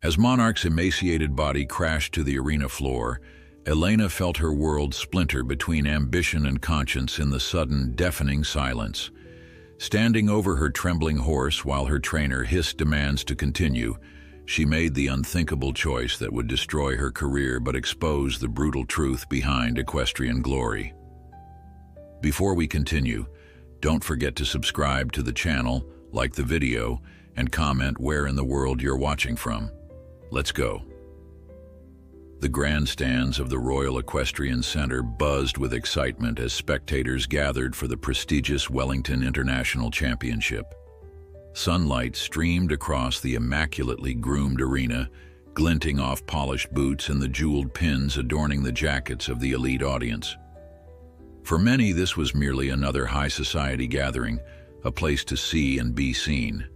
As Monarch's emaciated body crashed to the arena floor, Elena felt her world splinter between ambition and conscience in the sudden, deafening silence. Standing over her trembling horse while her trainer hissed demands to continue, she made the unthinkable choice that would destroy her career but expose the brutal truth behind equestrian glory. Before we continue, don't forget to subscribe to the channel, like the video, and comment where in the world you're watching from. Let's go. The grandstands of the Royal Equestrian Center buzzed with excitement as spectators gathered for the prestigious Wellington International Championship. Sunlight streamed across the immaculately groomed arena, glinting off polished boots and the jeweled pins adorning the jackets of the elite audience. For many, this was merely another high society gathering, a place to see and be seen.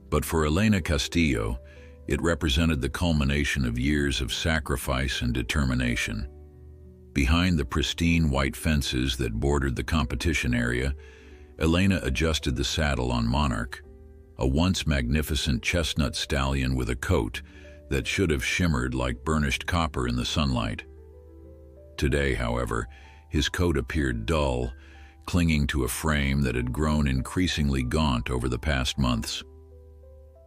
But for Elena Castillo, it represented the culmination of years of sacrifice and determination. Behind the pristine white fences that bordered the competition area, Elena adjusted the saddle on Monarch, a once magnificent chestnut stallion with a coat that should have shimmered like burnished copper in the sunlight. Today, however, his coat appeared dull, clinging to a frame that had grown increasingly gaunt over the past months.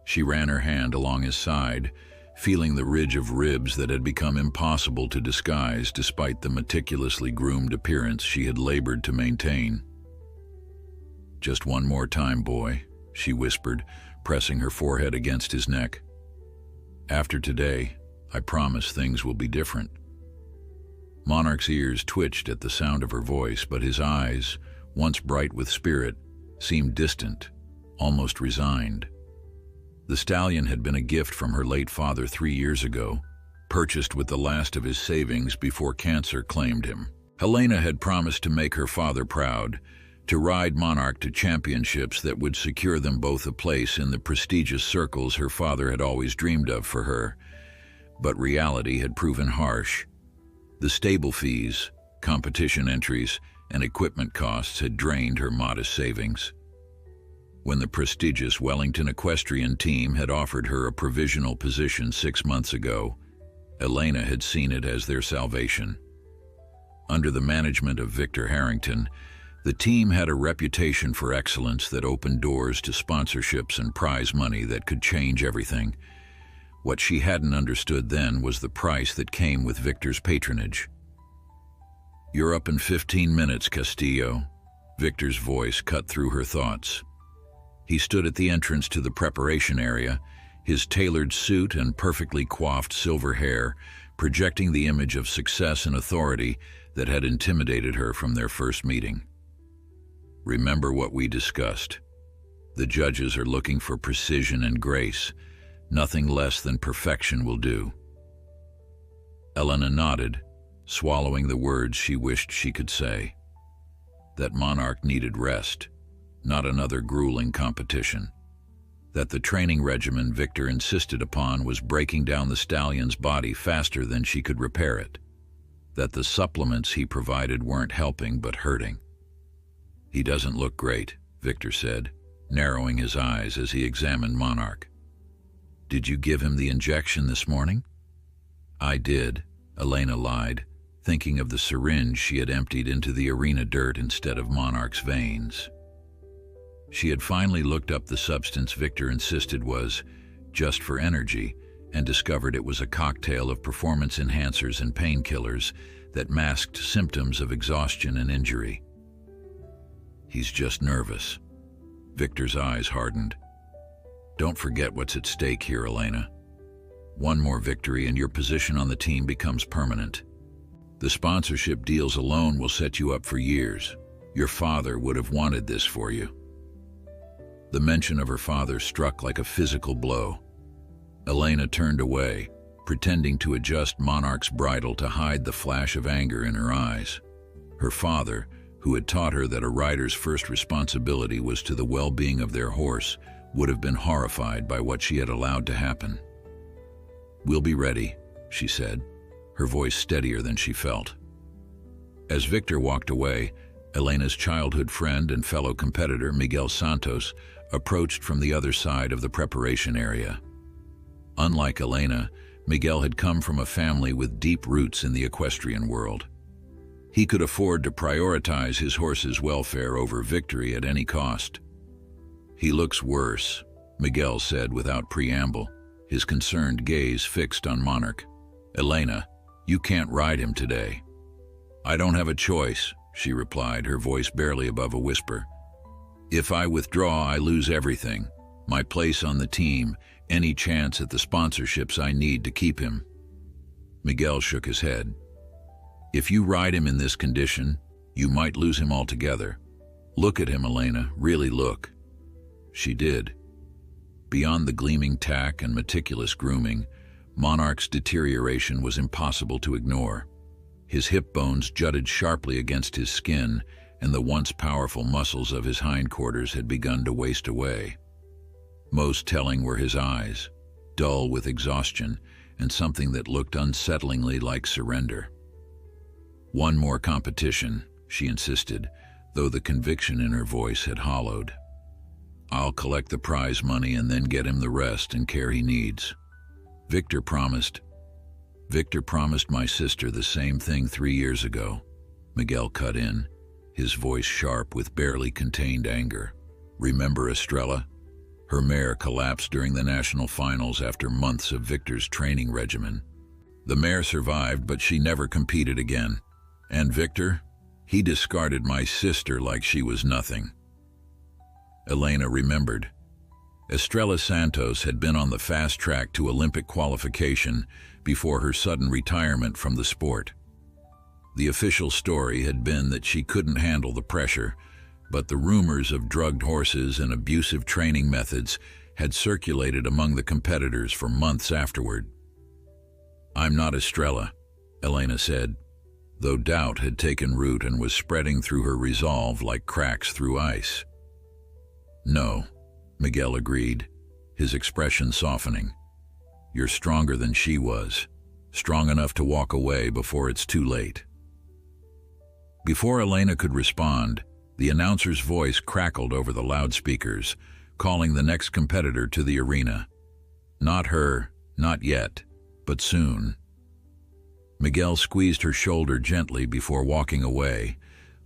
She ran her hand along his side, feeling the ridge of ribs that had become impossible to disguise despite the meticulously groomed appearance she had labored to maintain. "Just one more time, boy," she whispered, pressing her forehead against his neck. "After today, I promise things will be different." Monarch's ears twitched at the sound of her voice, but his eyes, once bright with spirit, seemed distant, almost resigned. The stallion had been a gift from her late father 3 years ago, purchased with the last of his savings before cancer claimed him. Helena had promised to make her father proud, to ride Monarch to championships that would secure them both a place in the prestigious circles her father had always dreamed of for her. But reality had proven harsh. The stable fees, competition entries, and equipment costs had drained her modest savings. When the prestigious Wellington equestrian team had offered her a provisional position 6 months ago, Elena had seen it as their salvation. Under the management of Victor Harrington, the team had a reputation for excellence that opened doors to sponsorships and prize money that could change everything. What she hadn't understood then was the price that came with Victor's patronage. "You're up in 15 minutes, Castillo." Victor's voice cut through her thoughts. He stood at the entrance to the preparation area, his tailored suit and perfectly coiffed silver hair projecting the image of success and authority that had intimidated her from their first meeting. "Remember what we discussed. The judges are looking for precision and grace. Nothing less than perfection will do." Elena nodded, swallowing the words she wished she could say. That Monarch needed rest, not another grueling competition. That the training regimen Victor insisted upon was breaking down the stallion's body faster than she could repair it. That the supplements he provided weren't helping but hurting. "He doesn't look great," Victor said, narrowing his eyes as he examined Monarch. "Did you give him the injection this morning?" "I did," Elena lied, thinking of the syringe she had emptied into the arena dirt instead of Monarch's veins. She had finally looked up the substance Victor insisted was just for energy and discovered it was a cocktail of performance enhancers and painkillers that masked symptoms of exhaustion and injury. "He's just nervous." Victor's eyes hardened. "Don't forget what's at stake here, Elena. One more victory and your position on the team becomes permanent. The sponsorship deals alone will set you up for years. Your father would have wanted this for you." The mention of her father struck like a physical blow. Elena turned away, pretending to adjust Monarch's bridle to hide the flash of anger in her eyes. Her father, who had taught her that a rider's first responsibility was to the well-being of their horse, would have been horrified by what she had allowed to happen. "We'll be ready," she said, her voice steadier than she felt. As Victor walked away, Elena's childhood friend and fellow competitor, Miguel Santos, approached from the other side of the preparation area. Unlike Elena, Miguel had come from a family with deep roots in the equestrian world. He could afford to prioritize his horse's welfare over victory at any cost. "He looks worse," Miguel said without preamble, his concerned gaze fixed on Monarch. "Elena, you can't ride him today." "I don't have a choice," she replied, her voice barely above a whisper. "If I withdraw, I lose everything. My place on the team, any chance at the sponsorships I need to keep him." Miguel shook his head. "If you ride him in this condition, you might lose him altogether. Look at him, Elena, really look." She did. Beyond the gleaming tack and meticulous grooming, Monarch's deterioration was impossible to ignore. His hip bones jutted sharply against his skin, and the once powerful muscles of his hindquarters had begun to waste away. Most telling were his eyes, dull with exhaustion, and something that looked unsettlingly like surrender. "One more competition," she insisted, though the conviction in her voice had hollowed. "I'll collect the prize money and then get him the rest and care he needs. Victor promised my sister the same thing 3 years ago," Miguel cut in, his voice sharp with barely contained anger. "Remember Estrella? Her mare collapsed during the national finals after months of Victor's training regimen. The mare survived, but she never competed again. And Victor? He discarded my sister like she was nothing." Elena remembered. Estrella Santos had been on the fast track to Olympic qualification before her sudden retirement from the sport. The official story had been that she couldn't handle the pressure, but the rumors of drugged horses and abusive training methods had circulated among the competitors for months afterward. "I'm not Estrella," Elena said, though doubt had taken root and was spreading through her resolve like cracks through ice. "No," Miguel agreed, his expression softening. "You're stronger than she was, strong enough to walk away before it's too late." Before Elena could respond, the announcer's voice crackled over the loudspeakers, calling the next competitor to the arena. Not her, not yet, but soon. Miguel squeezed her shoulder gently before walking away,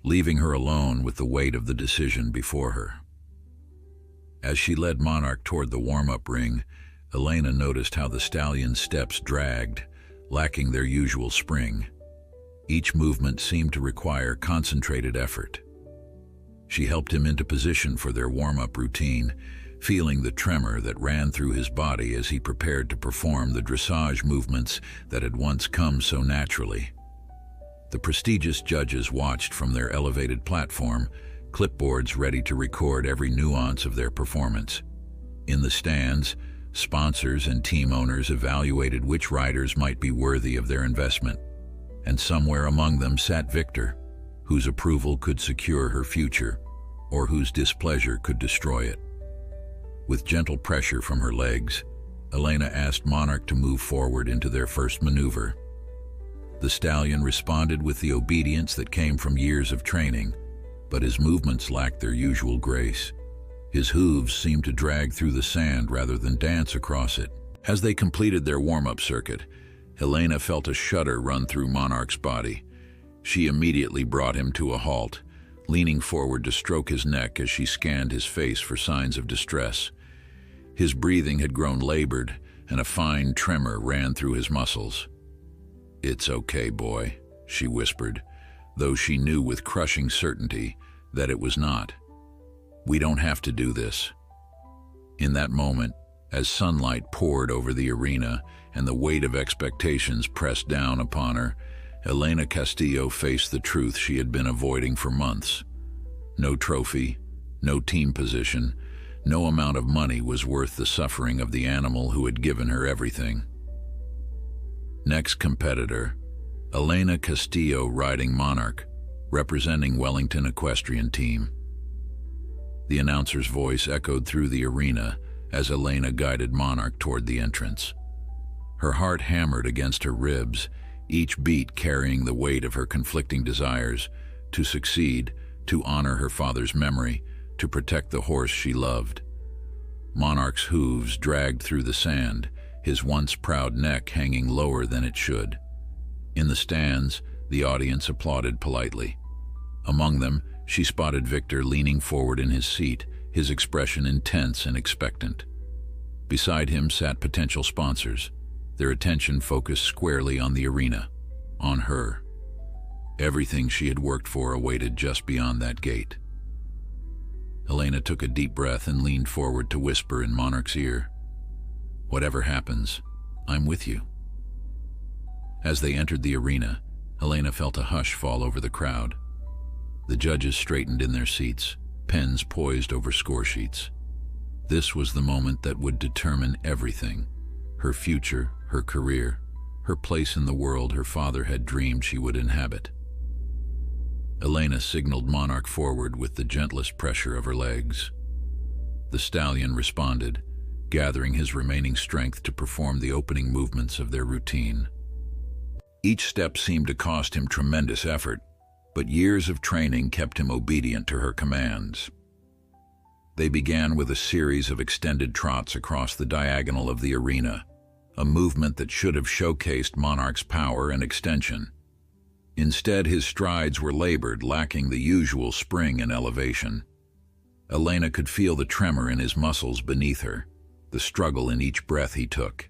leaving her alone with the weight of the decision before her. As she led Monarch toward the warm-up ring, Elena noticed how the stallion's steps dragged, lacking their usual spring. Each movement seemed to require concentrated effort. She helped him into position for their warm-up routine, feeling the tremor that ran through his body as he prepared to perform the dressage movements that had once come so naturally. The prestigious judges watched from their elevated platform, clipboards ready to record every nuance of their performance. In the stands, sponsors and team owners evaluated which riders might be worthy of their investment, and somewhere among them sat Victor, whose approval could secure her future, or whose displeasure could destroy it. With gentle pressure from her legs, Elena asked Monarch to move forward into their first maneuver. The stallion responded with the obedience that came from years of training, but his movements lacked their usual grace. His hooves seemed to drag through the sand rather than dance across it. As they completed their warm-up circuit, Elena felt a shudder run through Monarch's body. She immediately brought him to a halt, leaning forward to stroke his neck as she scanned his face for signs of distress. His breathing had grown labored, and a fine tremor ran through his muscles. "It's okay, boy," she whispered, though she knew with crushing certainty that it was not. "We don't have to do this." In that moment, as sunlight poured over the arena and the weight of expectations pressed down upon her, Elena Castillo faced the truth she had been avoiding for months. No trophy, no team position, no amount of money was worth the suffering of the animal who had given her everything. Next competitor, Elena Castillo riding Monarch, representing Wellington Equestrian Team. The announcer's voice echoed through the arena as Elena guided Monarch toward the entrance. Her heart hammered against her ribs, each beat carrying the weight of her conflicting desires: to succeed, to honor her father's memory, to protect the horse she loved. Monarch's hooves dragged through the sand, his once proud neck hanging lower than it should. In the stands, the audience applauded politely. Among them, she spotted Victor leaning forward in his seat, his expression intense and expectant. Beside him sat potential sponsors, their attention focused squarely on the arena, on her. Everything she had worked for awaited just beyond that gate. Elena took a deep breath and leaned forward to whisper in Monarch's ear, "Whatever happens, I'm with you." As they entered the arena, Elena felt a hush fall over the crowd. The judges straightened in their seats, pens poised over score sheets. This was the moment that would determine everything: her future, her career, her place in the world her father had dreamed she would inhabit. Elena signaled Monarch forward with the gentlest pressure of her legs. The stallion responded, gathering his remaining strength to perform the opening movements of their routine. Each step seemed to cost him tremendous effort, but years of training kept him obedient to her commands. They began with a series of extended trots across the diagonal of the arena, a movement that should have showcased Monarch's power and extension. Instead, his strides were labored, lacking the usual spring and elevation. Elena could feel the tremor in his muscles beneath her, the struggle in each breath he took.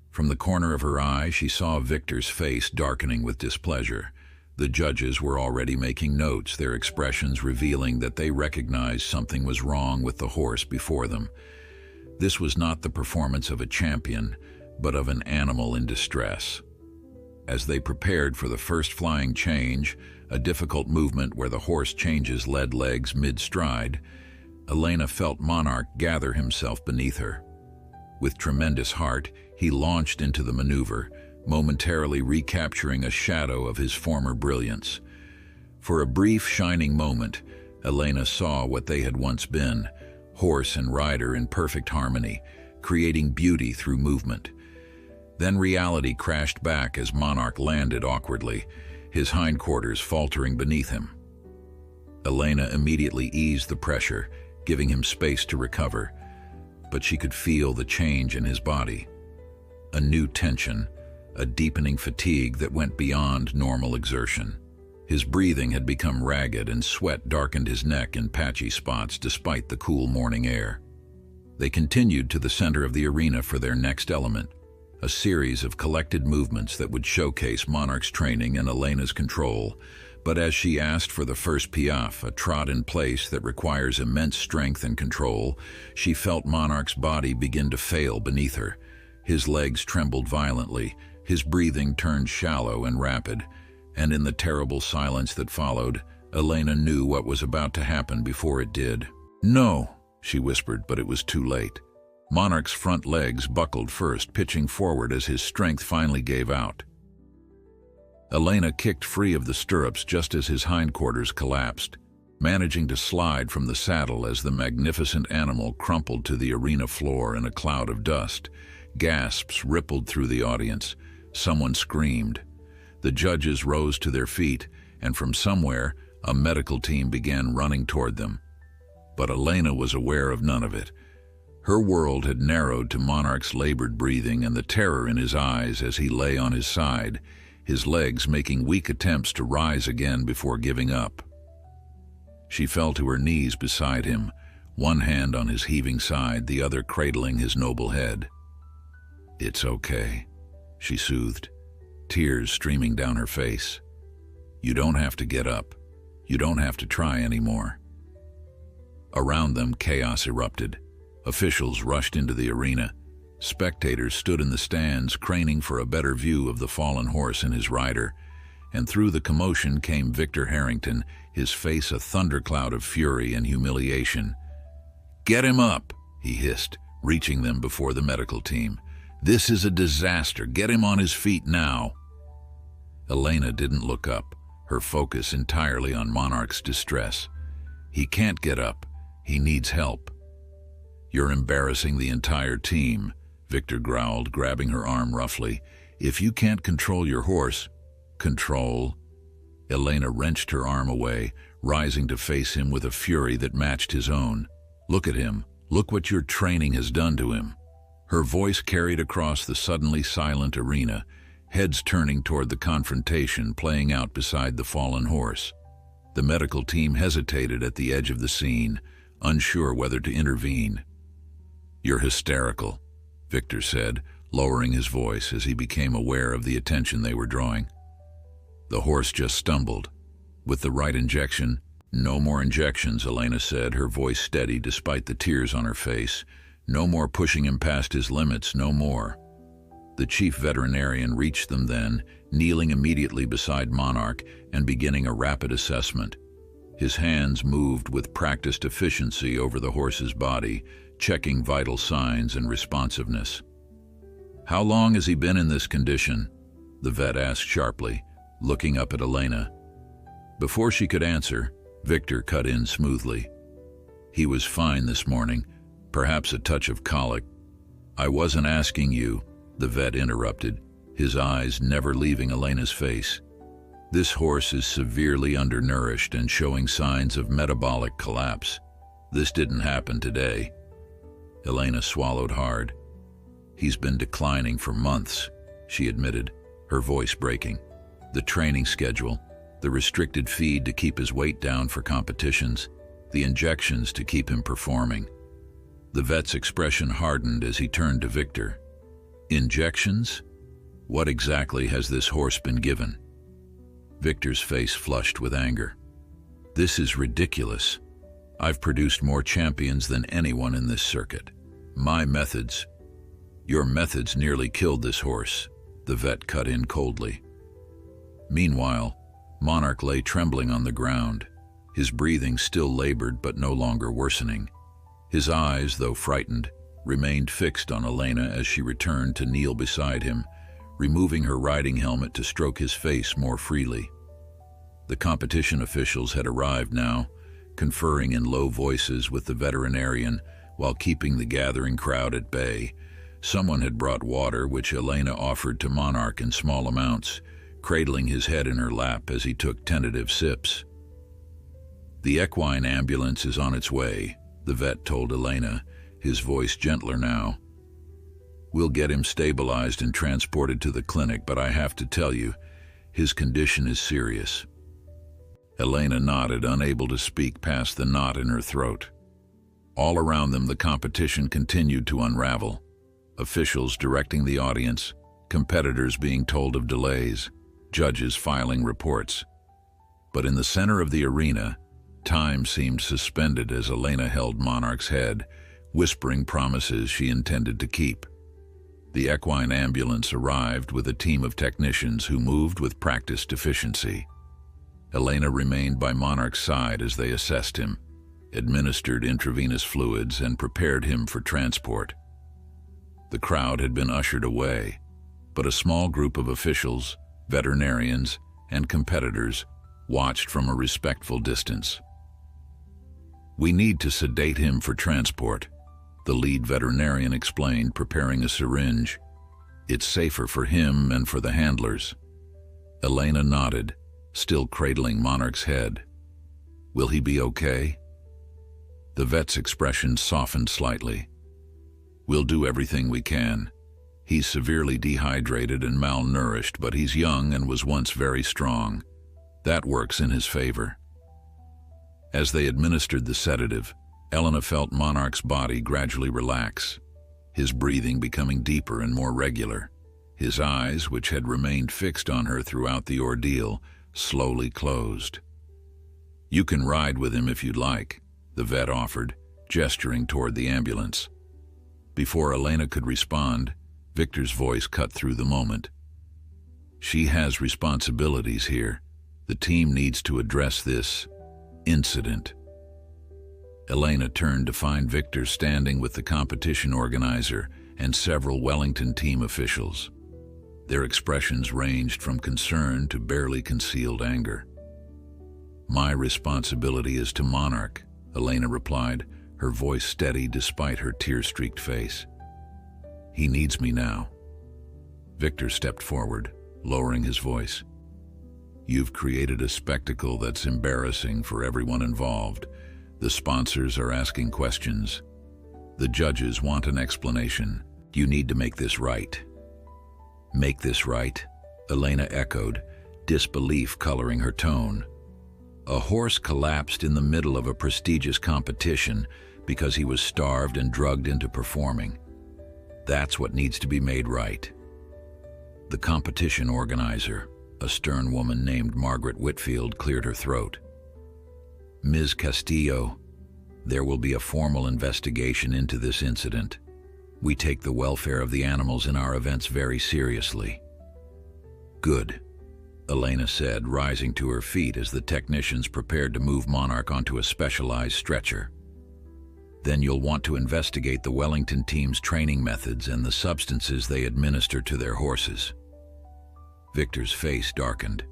From the corner of her eye, she saw Victor's face darkening with displeasure. The judges were already making notes, their expressions revealing that they recognized something was wrong with the horse before them. This was not the performance of a champion, but of an animal in distress. As they prepared for the first flying change, a difficult movement where the horse changes lead legs mid-stride, Elena felt Monarch gather himself beneath her. With tremendous heart, he launched into the maneuver, momentarily recapturing a shadow of his former brilliance. For a brief, shining moment, Elena saw what they had once been, horse and rider in perfect harmony, creating beauty through movement. Then reality crashed back as Monarch landed awkwardly, his hindquarters faltering beneath him. Elena immediately eased the pressure, giving him space to recover, but she could feel the change in his body. A new tension, a deepening fatigue that went beyond normal exertion. His breathing had become ragged and sweat darkened his neck in patchy spots despite the cool morning air. They continued to the center of the arena for their next element, a series of collected movements that would showcase Monarch's training and Elena's control. But as she asked for the first piaffe, a trot in place that requires immense strength and control, she felt Monarch's body begin to fail beneath her. His legs trembled violently, his breathing turned shallow and rapid, and in the terrible silence that followed, Elena knew what was about to happen before it did. "No," she whispered, but it was too late. Monarch's front legs buckled first, pitching forward as his strength finally gave out. Elena kicked free of the stirrups just as his hindquarters collapsed, managing to slide from the saddle as the magnificent animal crumpled to the arena floor in a cloud of dust. Gasps rippled through the audience. Someone screamed. The judges rose to their feet, and from somewhere, a medical team began running toward them. But Elena was aware of none of it. Her world had narrowed to Monarch's labored breathing and the terror in his eyes as he lay on his side, his legs making weak attempts to rise again before giving up. She fell to her knees beside him, one hand on his heaving side, the other cradling his noble head. "It's okay," she soothed, tears streaming down her face. "You don't have to get up. You don't have to try anymore." Around them, chaos erupted. Officials rushed into the arena. Spectators stood in the stands, craning for a better view of the fallen horse and his rider. And through the commotion came Victor Harrington, his face a thundercloud of fury and humiliation. "Get him up," he hissed, reaching them before the medical team. "This is a disaster. Get him on his feet now." Elena didn't look up, her focus entirely on Monarch's distress. "He can't get up. He needs help." "You're embarrassing the entire team," Victor growled, grabbing her arm roughly. "If you can't control your horse..." "Control?" Elena wrenched her arm away, rising to face him with a fury that matched his own. "Look at him. Look what your training has done to him." Her voice carried across the suddenly silent arena, heads turning toward the confrontation playing out beside the fallen horse. The medical team hesitated at the edge of the scene, unsure whether to intervene. "You're hysterical," Victor said, lowering his voice as he became aware of the attention they were drawing. "The horse just stumbled. With the right injection—" "No more injections," Elena said, her voice steady despite the tears on her face. "No more pushing him past his limits, no more." The chief veterinarian reached them then, kneeling immediately beside Monarch and beginning a rapid assessment. His hands moved with practiced efficiency over the horse's body, checking vital signs and responsiveness. "How long has he been in this condition?" the vet asked sharply, looking up at Elena. Before she could answer, Victor cut in smoothly. "He was fine this morning, perhaps a touch of colic." "I wasn't asking you," the vet interrupted, his eyes never leaving Elena's face. "This horse is severely undernourished and showing signs of metabolic collapse. This didn't happen today." Elena swallowed hard. "He's been declining for months," she admitted, her voice breaking. "The training schedule, the restricted feed to keep his weight down for competitions, the injections to keep him performing." The vet's expression hardened as he turned to Victor. "Injections? What exactly has this horse been given?" Victor's face flushed with anger. "This is ridiculous. I've produced more champions than anyone in this circuit. My methods—" "Your methods nearly killed this horse," the vet cut in coldly. Meanwhile, Monarch lay trembling on the ground, his breathing still labored but no longer worsening. His eyes, though frightened, remained fixed on Elena as she returned to kneel beside him, removing her riding helmet to stroke his face more freely. The competition officials had arrived now, conferring in low voices with the veterinarian while keeping the gathering crowd at bay. Someone had brought water, which Elena offered to Monarch in small amounts, cradling his head in her lap as he took tentative sips. "The equine ambulance is on its way," the vet told Elena, his voice gentler now. "We'll get him stabilized and transported to the clinic, but I have to tell you, his condition is serious." Elena nodded, unable to speak past the knot in her throat. All around them, the competition continued to unravel. Officials directing the audience, competitors being told of delays, judges filing reports. But in the center of the arena, time seemed suspended as Elena held Monarch's head, whispering promises she intended to keep. The equine ambulance arrived with a team of technicians who moved with practiced efficiency. Elena remained by Monarch's side as they assessed him, administered intravenous fluids, and prepared him for transport. The crowd had been ushered away, but a small group of officials, veterinarians, and competitors watched from a respectful distance. "We need to sedate him for transport," the lead veterinarian explained, preparing a syringe. "It's safer for him and for the handlers." Elena nodded, still cradling Monarch's head. "Will he be okay?" The vet's expression softened slightly. "We'll do everything we can. He's severely dehydrated and malnourished, but he's young and was once very strong. That works in his favor." As they administered the sedative, Elena felt Monarch's body gradually relax, his breathing becoming deeper and more regular. His eyes, which had remained fixed on her throughout the ordeal, slowly closed. "You can ride with him if you'd like," the vet offered, gesturing toward the ambulance. Before Elena could respond, Victor's voice cut through the moment. "She has responsibilities here. The team needs to address this incident." Elena turned to find Victor standing with the competition organizer and several Wellington team officials. Their expressions ranged from concern to barely concealed anger. "My responsibility is to Monarch," Elena replied, her voice steady despite her tear-streaked face. "He needs me now." Victor stepped forward, lowering his voice. "You've created a spectacle that's embarrassing for everyone involved. The sponsors are asking questions. The judges want an explanation. You need to make this right. Make this right? Elena echoed, disbelief coloring her tone. A horse collapsed in the middle of a prestigious competition because he was starved and drugged into performing. That's what needs to be made right. The competition organizer, a stern woman named Margaret Whitfield, cleared her throat. Ms. Castillo, there will be a formal investigation into this incident. We take the welfare of the animals in our events very seriously. Good, Elena said, rising to her feet as the technicians prepared to move Monarch onto a specialized stretcher. Then you'll want to investigate the Wellington team's training methods and the substances they administer to their horses. Victor's face darkened.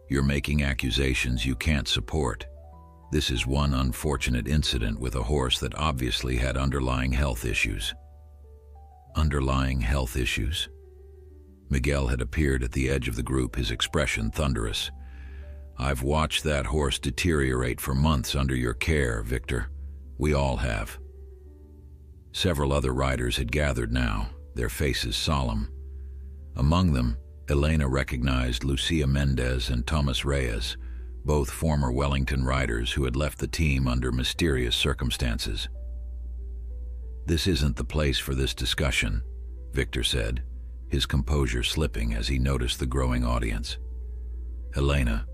You're making accusations you can't support. This is one unfortunate incident with a horse that obviously had underlying health issues. Underlying health issues? Miguel had appeared at the edge of the group, his expression thunderous. I've watched that horse deteriorate for months under your care, Victor. We all have. Several other riders had gathered now, their faces solemn. Among them, Elena recognized Lucia Mendez and Thomas Reyes, both former Wellington riders who had left the team under mysterious circumstances. This isn't the place for this discussion, Victor said, his composure slipping as he noticed the growing audience. Elena,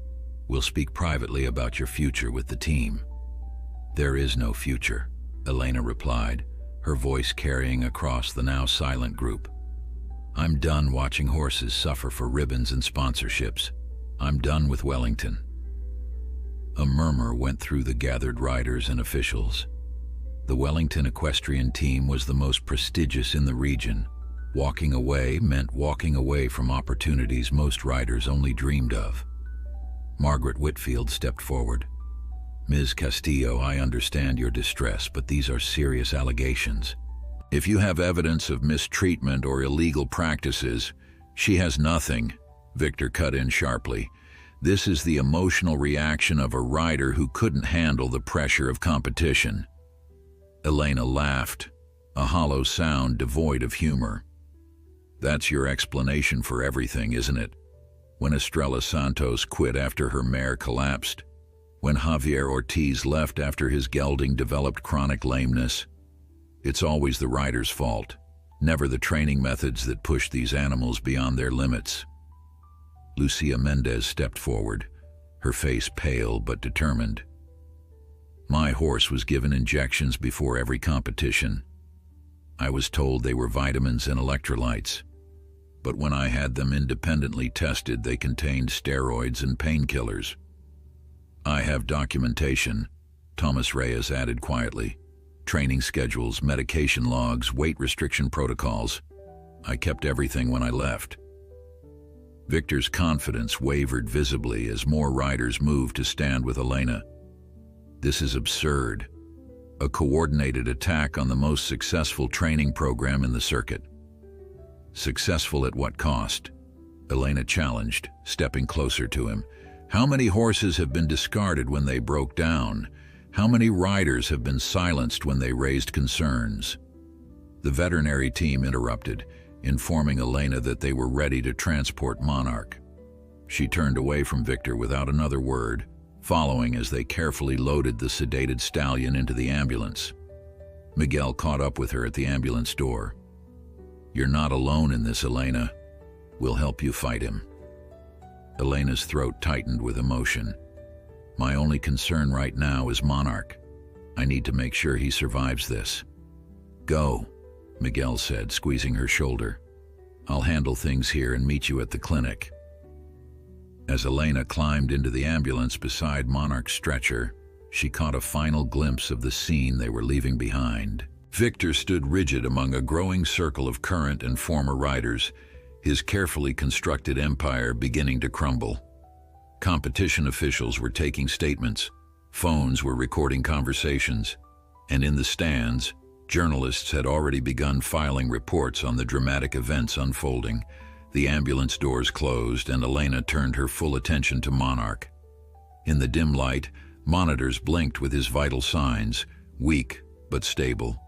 we'll speak privately about your future with the team. There is no future, Elena replied, her voice carrying across the now silent group. I'm done watching horses suffer for ribbons and sponsorships. I'm done with Wellington. A murmur went through the gathered riders and officials. The Wellington equestrian team was the most prestigious in the region. Walking away meant walking away from opportunities most riders only dreamed of. Margaret Whitfield stepped forward. Ms. Castillo, I understand your distress, but these are serious allegations. If you have evidence of mistreatment or illegal practices, she has nothing, Victor cut in sharply. This is the emotional reaction of a rider who couldn't handle the pressure of competition. Elena laughed, a hollow sound devoid of humor. That's your explanation for everything, isn't it? When Estrella Santos quit after her mare collapsed, when Javier Ortiz left after his gelding developed chronic lameness, it's always the rider's fault, never the training methods that push these animals beyond their limits. Lucia Mendez stepped forward, her face pale but determined. My horse was given injections before every competition. I was told they were vitamins and electrolytes, but when I had them independently tested, they contained steroids and painkillers. I have documentation, Thomas Reyes added quietly. Training schedules, medication logs, weight restriction protocols. I kept everything when I left. Victor's confidence wavered visibly as more riders moved to stand with Elena. This is absurd. A coordinated attack on the most successful training program in the circuit. Successful at what cost? Elena challenged, stepping closer to him. How many horses have been discarded when they broke down? How many riders have been silenced when they raised concerns? The veterinary team interrupted, informing Elena that they were ready to transport Monarch. She turned away from Victor without another word, following as they carefully loaded the sedated stallion into the ambulance. Miguel caught up with her at the ambulance door. You're not alone in this, Elena. We'll help you fight him. Elena's throat tightened with emotion. My only concern right now is Monarch. I need to make sure he survives this. Go, Miguel said, squeezing her shoulder. I'll handle things here and meet you at the clinic. As Elena climbed into the ambulance beside Monarch's stretcher, she caught a final glimpse of the scene they were leaving behind. Victor stood rigid among a growing circle of current and former riders, his carefully constructed empire beginning to crumble. Competition officials were taking statements, phones were recording conversations, and in the stands, journalists had already begun filing reports on the dramatic events unfolding. The ambulance doors closed, and Elena turned her full attention to Monarch. In the dim light, monitors blinked with his vital signs, weak but stable.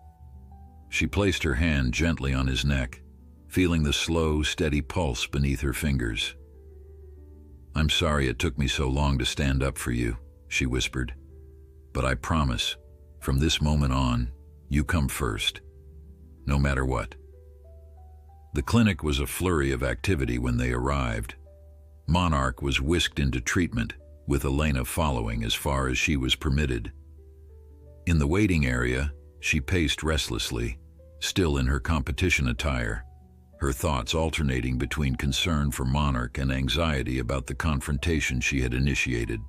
She placed her hand gently on his neck, feeling the slow, steady pulse beneath her fingers. "I'm sorry it took me so long to stand up for you," she whispered. "But I promise, from this moment on, you come first, no matter what." The clinic was a flurry of activity when they arrived. Monarch was whisked into treatment, with Elena following as far as she was permitted. In the waiting area, she paced restlessly, still in her competition attire, her thoughts alternating between concern for Monarch and anxiety about the confrontation she had initiated.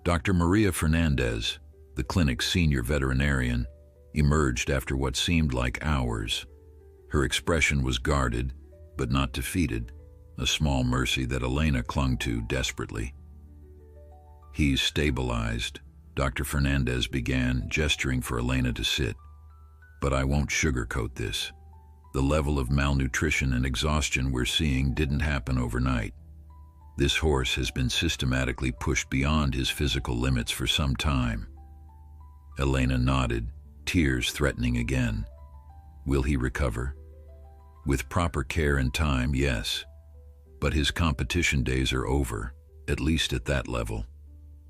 Dr. Maria Fernandez, the clinic's senior veterinarian, emerged after what seemed like hours. Her expression was guarded, but not defeated, a small mercy that Elena clung to desperately. "He's stabilized," Dr. Fernandez began, gesturing for Elena to sit. "But I won't sugarcoat this. The level of malnutrition and exhaustion we're seeing didn't happen overnight. This horse has been systematically pushed beyond his physical limits for some time." Elena nodded, tears threatening again. "Will he recover?" "With proper care and time, yes. But his competition days are over, at least at that level.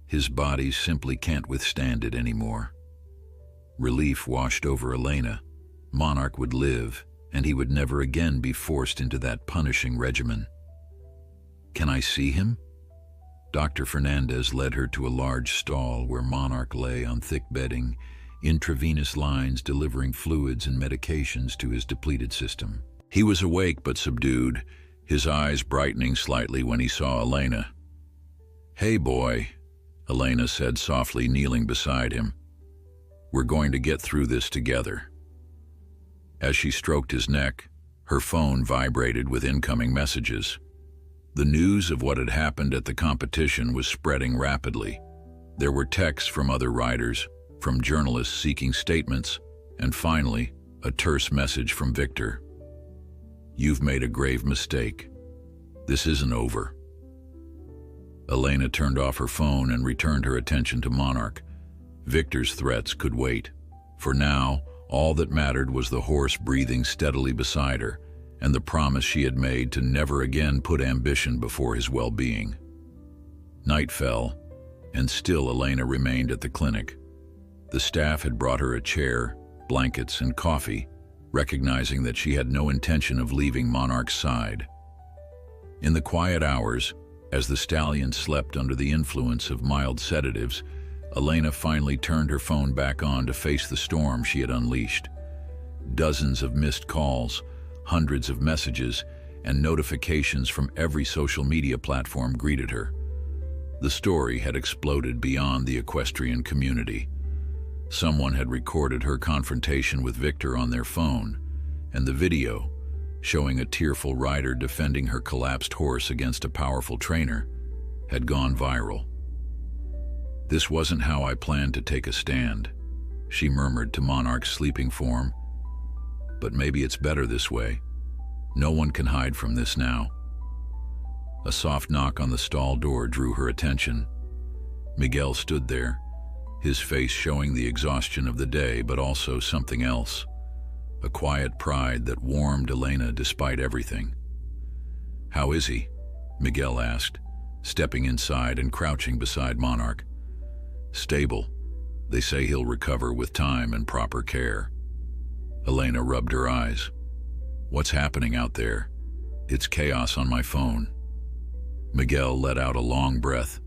His body simply can't withstand it anymore." Relief washed over Elena. Monarch would live, and he would never again be forced into that punishing regimen. "Can I see him?" Dr. Fernandez led her to a large stall where Monarch lay on thick bedding, intravenous lines delivering fluids and medications to his depleted system. He was awake but subdued, his eyes brightening slightly when he saw Elena. "Hey, boy," Elena said softly, kneeling beside him. "We're going to get through this together." As she stroked his neck, her phone vibrated with incoming messages. The news of what had happened at the competition was spreading rapidly. There were texts from other riders, from journalists seeking statements, and finally, a terse message from Victor. "You've made a grave mistake. This isn't over." Elena turned off her phone and returned her attention to Monarch. Victor's threats could wait. For now, all that mattered was the horse breathing steadily beside her, and the promise she had made to never again put ambition before his well-being. Night fell, and still Elena remained at the clinic. The staff had brought her a chair, blankets, and coffee, recognizing that she had no intention of leaving Monarch's side. In the quiet hours, as the stallion slept under the influence of mild sedatives, Elena finally turned her phone back on to face the storm she had unleashed. Dozens of missed calls, hundreds of messages, and notifications from every social media platform greeted her. The story had exploded beyond the equestrian community. Someone had recorded her confrontation with Victor on their phone, and the video, showing a tearful rider defending her collapsed horse against a powerful trainer, had gone viral. "This wasn't how I planned to take a stand," she murmured to Monarch's sleeping form. "But maybe it's better this way. No one can hide from this now." A soft knock on the stall door drew her attention. Miguel stood there, his face showing the exhaustion of the day, but also something else. A quiet pride that warmed Elena despite everything. "How is he?" Miguel asked, stepping inside and crouching beside Monarch. "Stable. They say he'll recover with time and proper care." Elena rubbed her eyes. "What's happening out there? It's chaos on my phone." Miguel let out a long breath.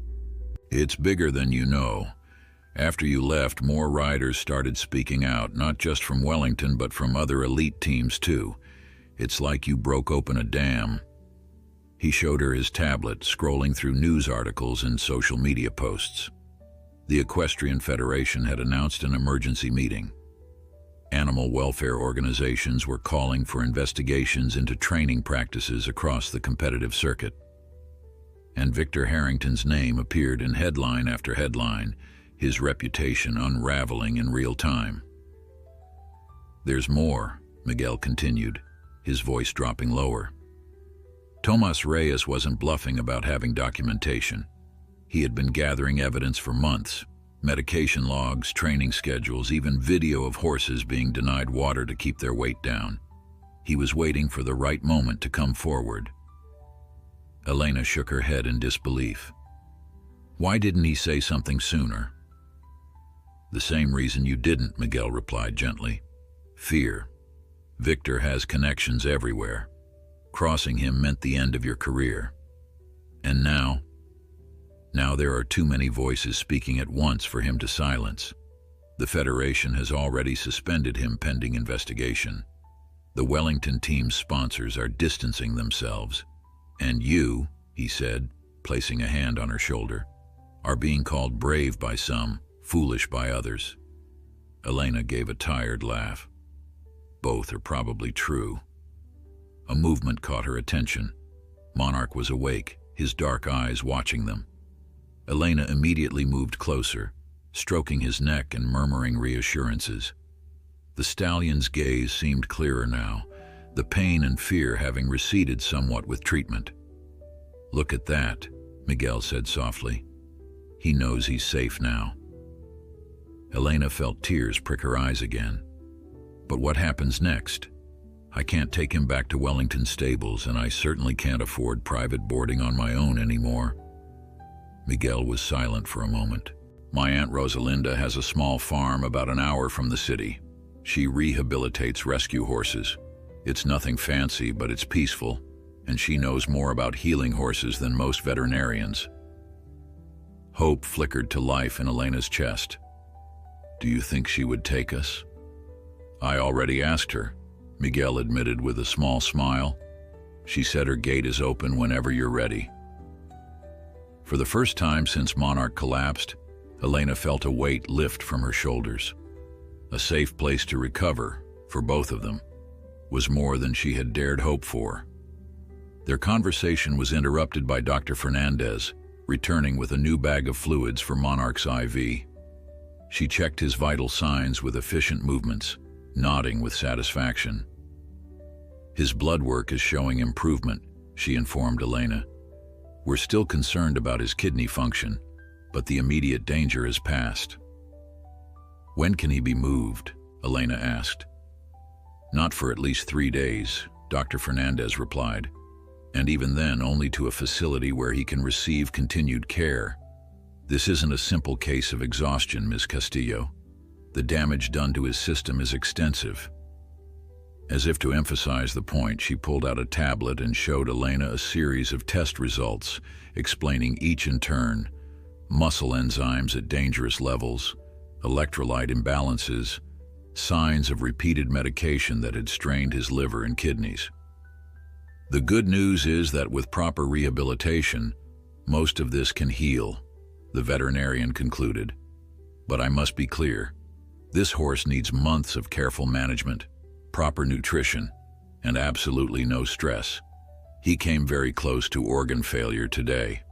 "It's bigger than you know. After you left, more riders started speaking out, not just from Wellington, but from other elite teams too. It's like you broke open a dam." He showed her his tablet, scrolling through news articles and social media posts. The Equestrian Federation had announced an emergency meeting. Animal welfare organizations were calling for investigations into training practices across the competitive circuit. And Victor Harrington's name appeared in headline after headline, his reputation unraveling in real time. "There's more," Miguel continued, his voice dropping lower. Tomas Reyes wasn't bluffing about having documentation. He had been gathering evidence for months, Medication logs, training schedules, even video of horses being denied water to keep their weight down. He was waiting for the right moment to come forward. Elena shook her head in disbelief. Why didn't he say something sooner? The same reason you didn't, Miguel replied gently. Fear. Victor has connections everywhere. Crossing him meant the end of your career. And now there are too many voices speaking at once for him to silence. The Federation has already suspended him pending investigation. The Wellington team's sponsors are distancing themselves. And you, he said, placing a hand on her shoulder, are being called brave by some, foolish by others. Elena gave a tired laugh. Both are probably true. A movement caught her attention. Monarch was awake, his dark eyes watching them. Elena immediately moved closer, stroking his neck and murmuring reassurances. The stallion's gaze seemed clearer now, the pain and fear having receded somewhat with treatment. Look at that, Miguel said softly. He knows he's safe now. Elena felt tears prick her eyes again. But what happens next? I can't take him back to Wellington stables, and I certainly can't afford private boarding on my own anymore. Miguel was silent for a moment. My Aunt Rosalinda has a small farm about an hour from the city. She rehabilitates rescue horses. It's nothing fancy, but it's peaceful, and she knows more about healing horses than most veterinarians. Hope flickered to life in Elena's chest. Do you think she would take us? I already asked her, Miguel admitted with a small smile. She said her gate is open whenever you're ready. For the first time since Monarch collapsed, Elena felt a weight lift from her shoulders. A safe place to recover, for both of them, was more than she had dared hope for. Their conversation was interrupted by Dr. Fernandez, returning with a new bag of fluids for Monarch's IV. She checked his vital signs with efficient movements, nodding with satisfaction. His blood work is showing improvement, she informed Elena. We're still concerned about his kidney function, but the immediate danger is past. When can he be moved? Elena asked. Not for at least 3 days, Dr. Fernandez replied, and even then only to a facility where he can receive continued care. This isn't a simple case of exhaustion, Ms. Castillo. The damage done to his system is extensive. As if to emphasize the point, she pulled out a tablet and showed Elena a series of test results, explaining each in turn: muscle enzymes at dangerous levels, electrolyte imbalances, signs of repeated medication that had strained his liver and kidneys. The good news is that with proper rehabilitation, most of this can heal, the veterinarian concluded. But I must be clear, this horse needs months of careful management, proper nutrition, and absolutely no stress. He came very close to organ failure today.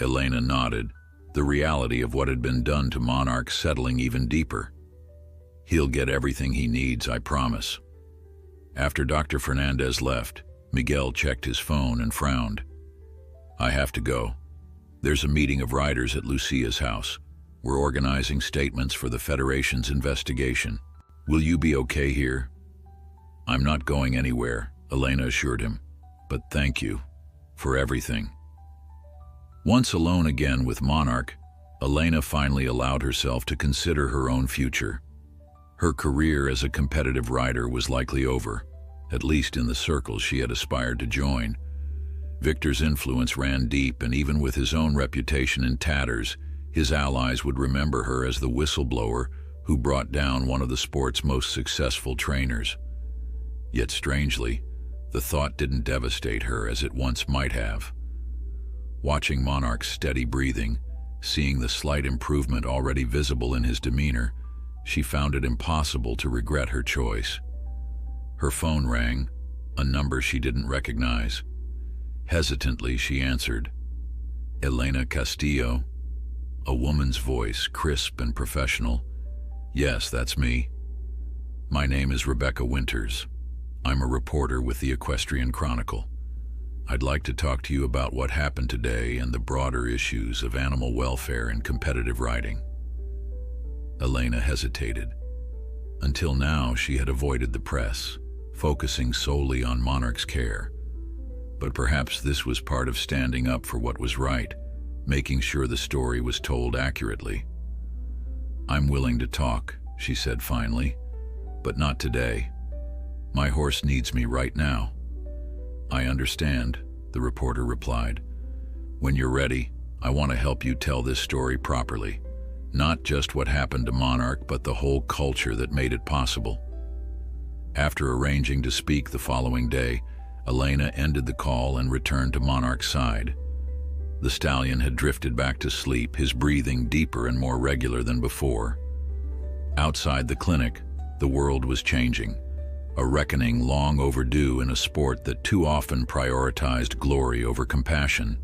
Elena nodded, the reality of what had been done to Monarch settling even deeper. He'll get everything he needs, I promise. After Dr. Fernandez left, Miguel checked his phone and frowned. I have to go. There's a meeting of riders at Lucia's house. We're organizing statements for the Federation's investigation. Will you be okay here? I'm not going anywhere, Elena assured him, but thank you for everything. Once alone again with Monarch, Elena finally allowed herself to consider her own future. Her career as a competitive rider was likely over, at least in the circles she had aspired to join. Victor's influence ran deep, and even with his own reputation in tatters, his allies would remember her as the whistleblower who brought down one of the sport's most successful trainers. Yet strangely, the thought didn't devastate her as it once might have. Watching Monarch's steady breathing, seeing the slight improvement already visible in his demeanor, she found it impossible to regret her choice. Her phone rang, a number she didn't recognize. Hesitantly, she answered. Elena Castillo? A woman's voice, crisp and professional. Yes, that's me. My name is Rebecca Winters. I'm a reporter with the Equestrian Chronicle. I'd like to talk to you about what happened today and the broader issues of animal welfare and competitive riding. Elena hesitated. Until now, she had avoided the press, focusing solely on Monarch's care. But perhaps this was part of standing up for what was right, making sure the story was told accurately. "I'm willing to talk," she said finally, "but not today. My horse needs me right now." "I understand," the reporter replied. "When you're ready, I want to help you tell this story properly. Not just what happened to Monarch, but the whole culture that made it possible." After arranging to speak the following day, Elena ended the call and returned to Monarch's side. The stallion had drifted back to sleep, his breathing deeper and more regular than before. Outside the clinic, the world was changing, a reckoning long overdue in a sport that too often prioritized glory over compassion.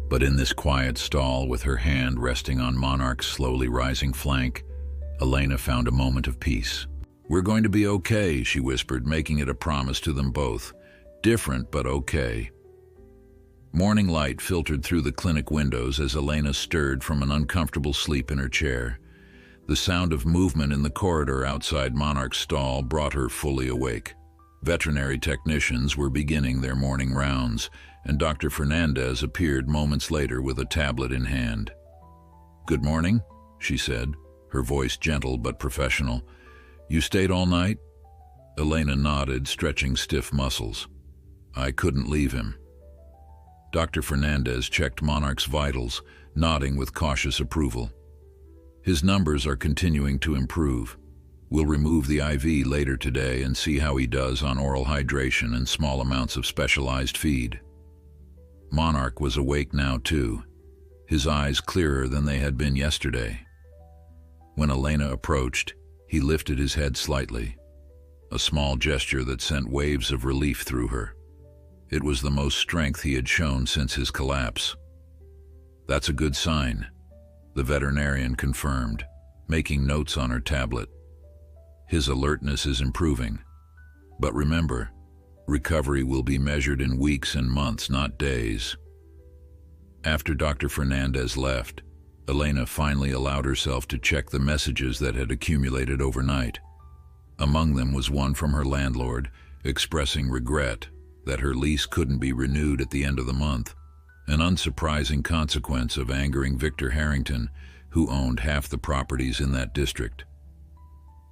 But in this quiet stall, with her hand resting on Monarch's slowly rising flank, Elena found a moment of peace. "We're going to be okay," she whispered, making it a promise to them both. "Different, but okay." Morning light filtered through the clinic windows as Elena stirred from an uncomfortable sleep in her chair. The sound of movement in the corridor outside Monarch's stall brought her fully awake. Veterinary technicians were beginning their morning rounds, and Dr. Fernandez appeared moments later with a tablet in hand. "Good morning," she said, her voice gentle but professional. "You stayed all night?" Elena nodded, stretching stiff muscles. "I couldn't leave him." Dr. Fernandez checked Monarch's vitals, nodding with cautious approval. "His numbers are continuing to improve. We'll remove the IV later today and see how he does on oral hydration and small amounts of specialized feed." Monarch was awake now too, his eyes clearer than they had been yesterday. When Elena approached, he lifted his head slightly, a small gesture that sent waves of relief through her. It was the most strength he had shown since his collapse. "That's a good sign," the veterinarian confirmed, making notes on her tablet. "His alertness is improving. But remember, recovery will be measured in weeks and months, not days." After Dr. Fernandez left, Elena finally allowed herself to check the messages that had accumulated overnight. Among them was one from her landlord, expressing regret that her lease couldn't be renewed at the end of the month, an unsurprising consequence of angering Victor Harrington, who owned half the properties in that district.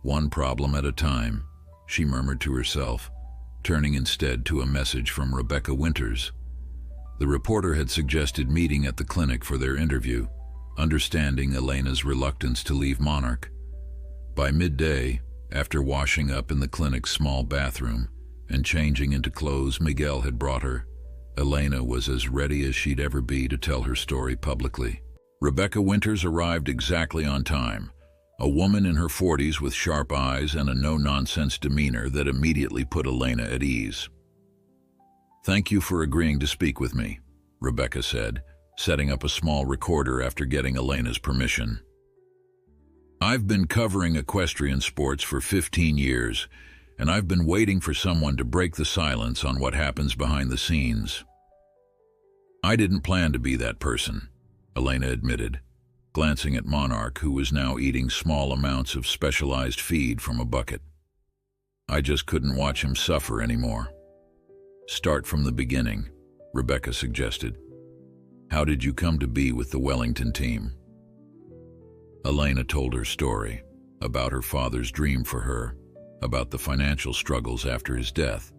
"One problem at a time," she murmured to herself, turning instead to a message from Rebecca Winters. The reporter had suggested meeting at the clinic for their interview, understanding Elena's reluctance to leave Monarch. By midday, after washing up in the clinic's small bathroom and changing into clothes Miguel had brought her, Elena was as ready as she'd ever be to tell her story publicly. Rebecca Winters arrived exactly on time, a woman in her 40s with sharp eyes and a no-nonsense demeanor that immediately put Elena at ease. "Thank you for agreeing to speak with me," Rebecca said, setting up a small recorder after getting Elena's permission. "I've been covering equestrian sports for 15 years, and I've been waiting for someone to break the silence on what happens behind the scenes." "I didn't plan to be that person," Elena admitted, glancing at Monarch, who was now eating small amounts of specialized feed from a bucket. "I just couldn't watch him suffer anymore." "Start from the beginning," Rebecca suggested. "How did you come to be with the Wellington team?" Elena told her story, about her father's dream for her, about the financial struggles after his death,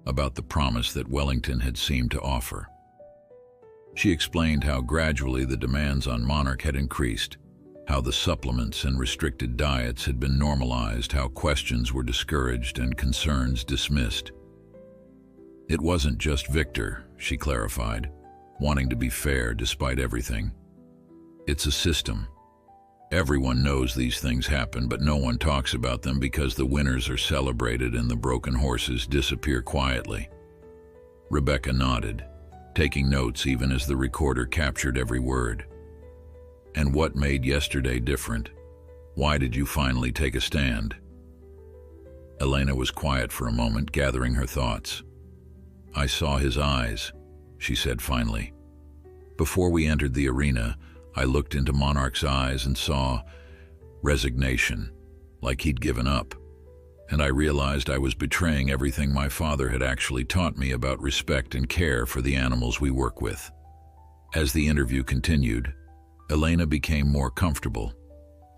about the promise that Wellington had seemed to offer. She explained how gradually the demands on Monarch had increased, how the supplements and restricted diets had been normalized, how questions were discouraged and concerns dismissed. "It wasn't just Victor," she clarified, wanting to be fair despite everything. "It's a system. Everyone knows these things happen, but no one talks about them because the winners are celebrated and the broken horses disappear quietly." Rebecca nodded, taking notes even as the recorder captured every word. "And what made yesterday different? Why did you finally take a stand?" Elena was quiet for a moment, gathering her thoughts. "I saw his eyes," she said finally. "Before we entered the arena, I looked into Monarch's eyes and saw, Resignation, like he'd given up. And I realized I was betraying everything my father had actually taught me about respect and care for the animals we work with. As the interview continued, Elena became more comfortable,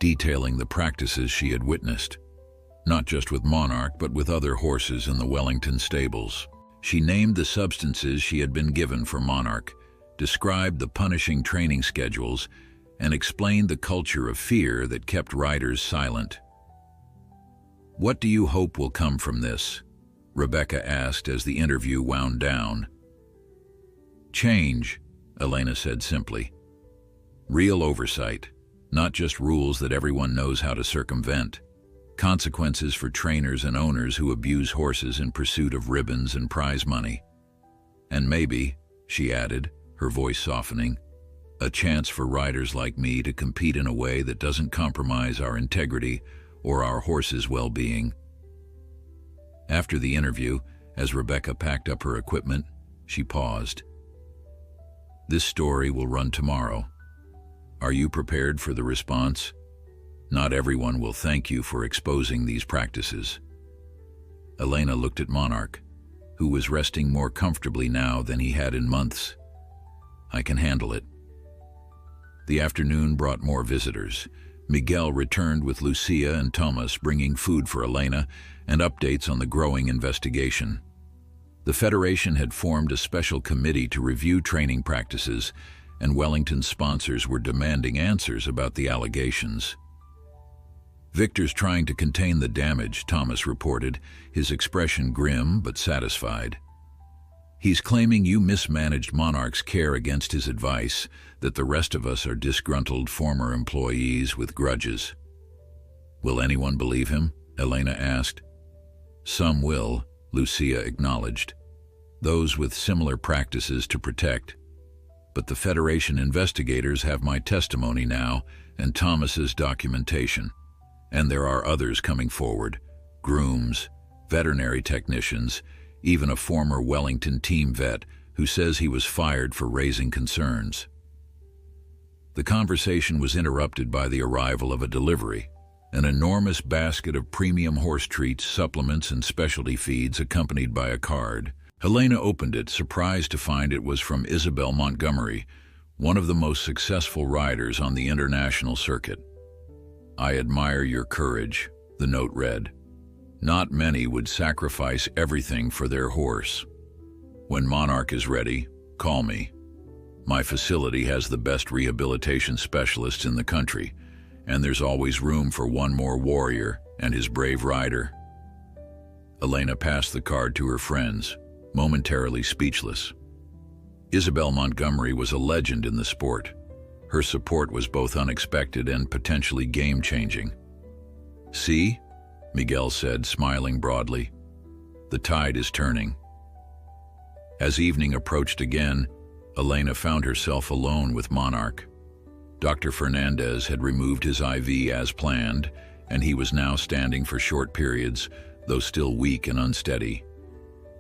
detailing the practices she had witnessed, not just with Monarch but with other horses in the Wellington stables. She named the substances she had been given for Monarch, described the punishing training schedules, and explained the culture of fear that kept riders silent. "What do you hope will come from this?" Rebecca asked as the interview wound down. "Change," Elena said simply. "Real oversight, not just rules that everyone knows how to circumvent. Consequences for trainers and owners who abuse horses in pursuit of ribbons and prize money. And maybe," she added, her voice softening, "a chance for riders like me to compete in a way that doesn't compromise our integrity or our horses' well-being." After the interview, as Rebecca packed up her equipment, she paused. "This story will run tomorrow. Are you prepared for the response? Not everyone will thank you for exposing these practices." Elena looked at Monarch, who was resting more comfortably now than he had in months. "I can handle it." The afternoon brought more visitors. Miguel returned with Lucia and Thomas, bringing food for Elena and updates on the growing investigation. The Federation had formed a special committee to review training practices, and Wellington's sponsors were demanding answers about the allegations. "Victor's trying to contain the damage," Thomas reported, his expression grim but satisfied. "He's claiming you mismanaged Monarch's care against his advice, that the rest of us are disgruntled former employees with grudges." "Will anyone believe him?" Elena asked. "Some will," Lucia acknowledged. "Those with similar practices to protect. But the Federation investigators have my testimony now and Thomas's documentation. And there are others coming forward, grooms, veterinary technicians, even a former Wellington team vet who says he was fired for raising concerns." The conversation was interrupted by the arrival of a delivery, an enormous basket of premium horse treats, supplements, and specialty feeds accompanied by a card. Helena opened it, surprised to find it was from Isabel Montgomery, one of the most successful riders on the international circuit. "I admire your courage," the note read. "Not many would sacrifice everything for their horse. When Monarch is ready, call me. My facility has the best rehabilitation specialists in the country, and there's always room for one more warrior and his brave rider." Elena passed the card to her friends, momentarily speechless. Isabel Montgomery was a legend in the sport. Her support was both unexpected and potentially game-changing. "See?" Miguel said, smiling broadly. "The tide is turning." As evening approached again, Elena found herself alone with Monarch. Dr. Fernandez had removed his IV as planned, and he was now standing for short periods, though still weak and unsteady.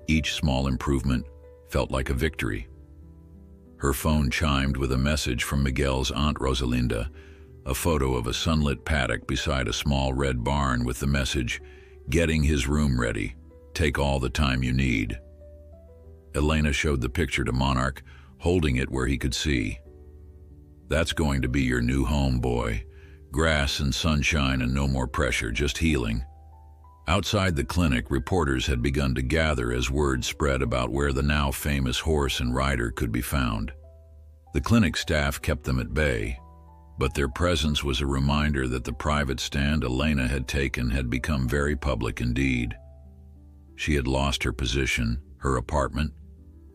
Each small improvement felt like a victory. Her phone chimed with a message from Miguel's Aunt Rosalinda, a photo of a sunlit paddock beside a small red barn with the message, "Getting his room ready. Take all the time you need." Elena showed the picture to Monarch, holding it where he could see. "That's going to be your new home, boy. Grass and sunshine and no more pressure, just healing." Outside the clinic, reporters had begun to gather as word spread about where the now famous horse and rider could be found. The clinic staff kept them at bay, but their presence was a reminder that the private stand Elena had taken had become very public indeed. She had lost her position, her apartment,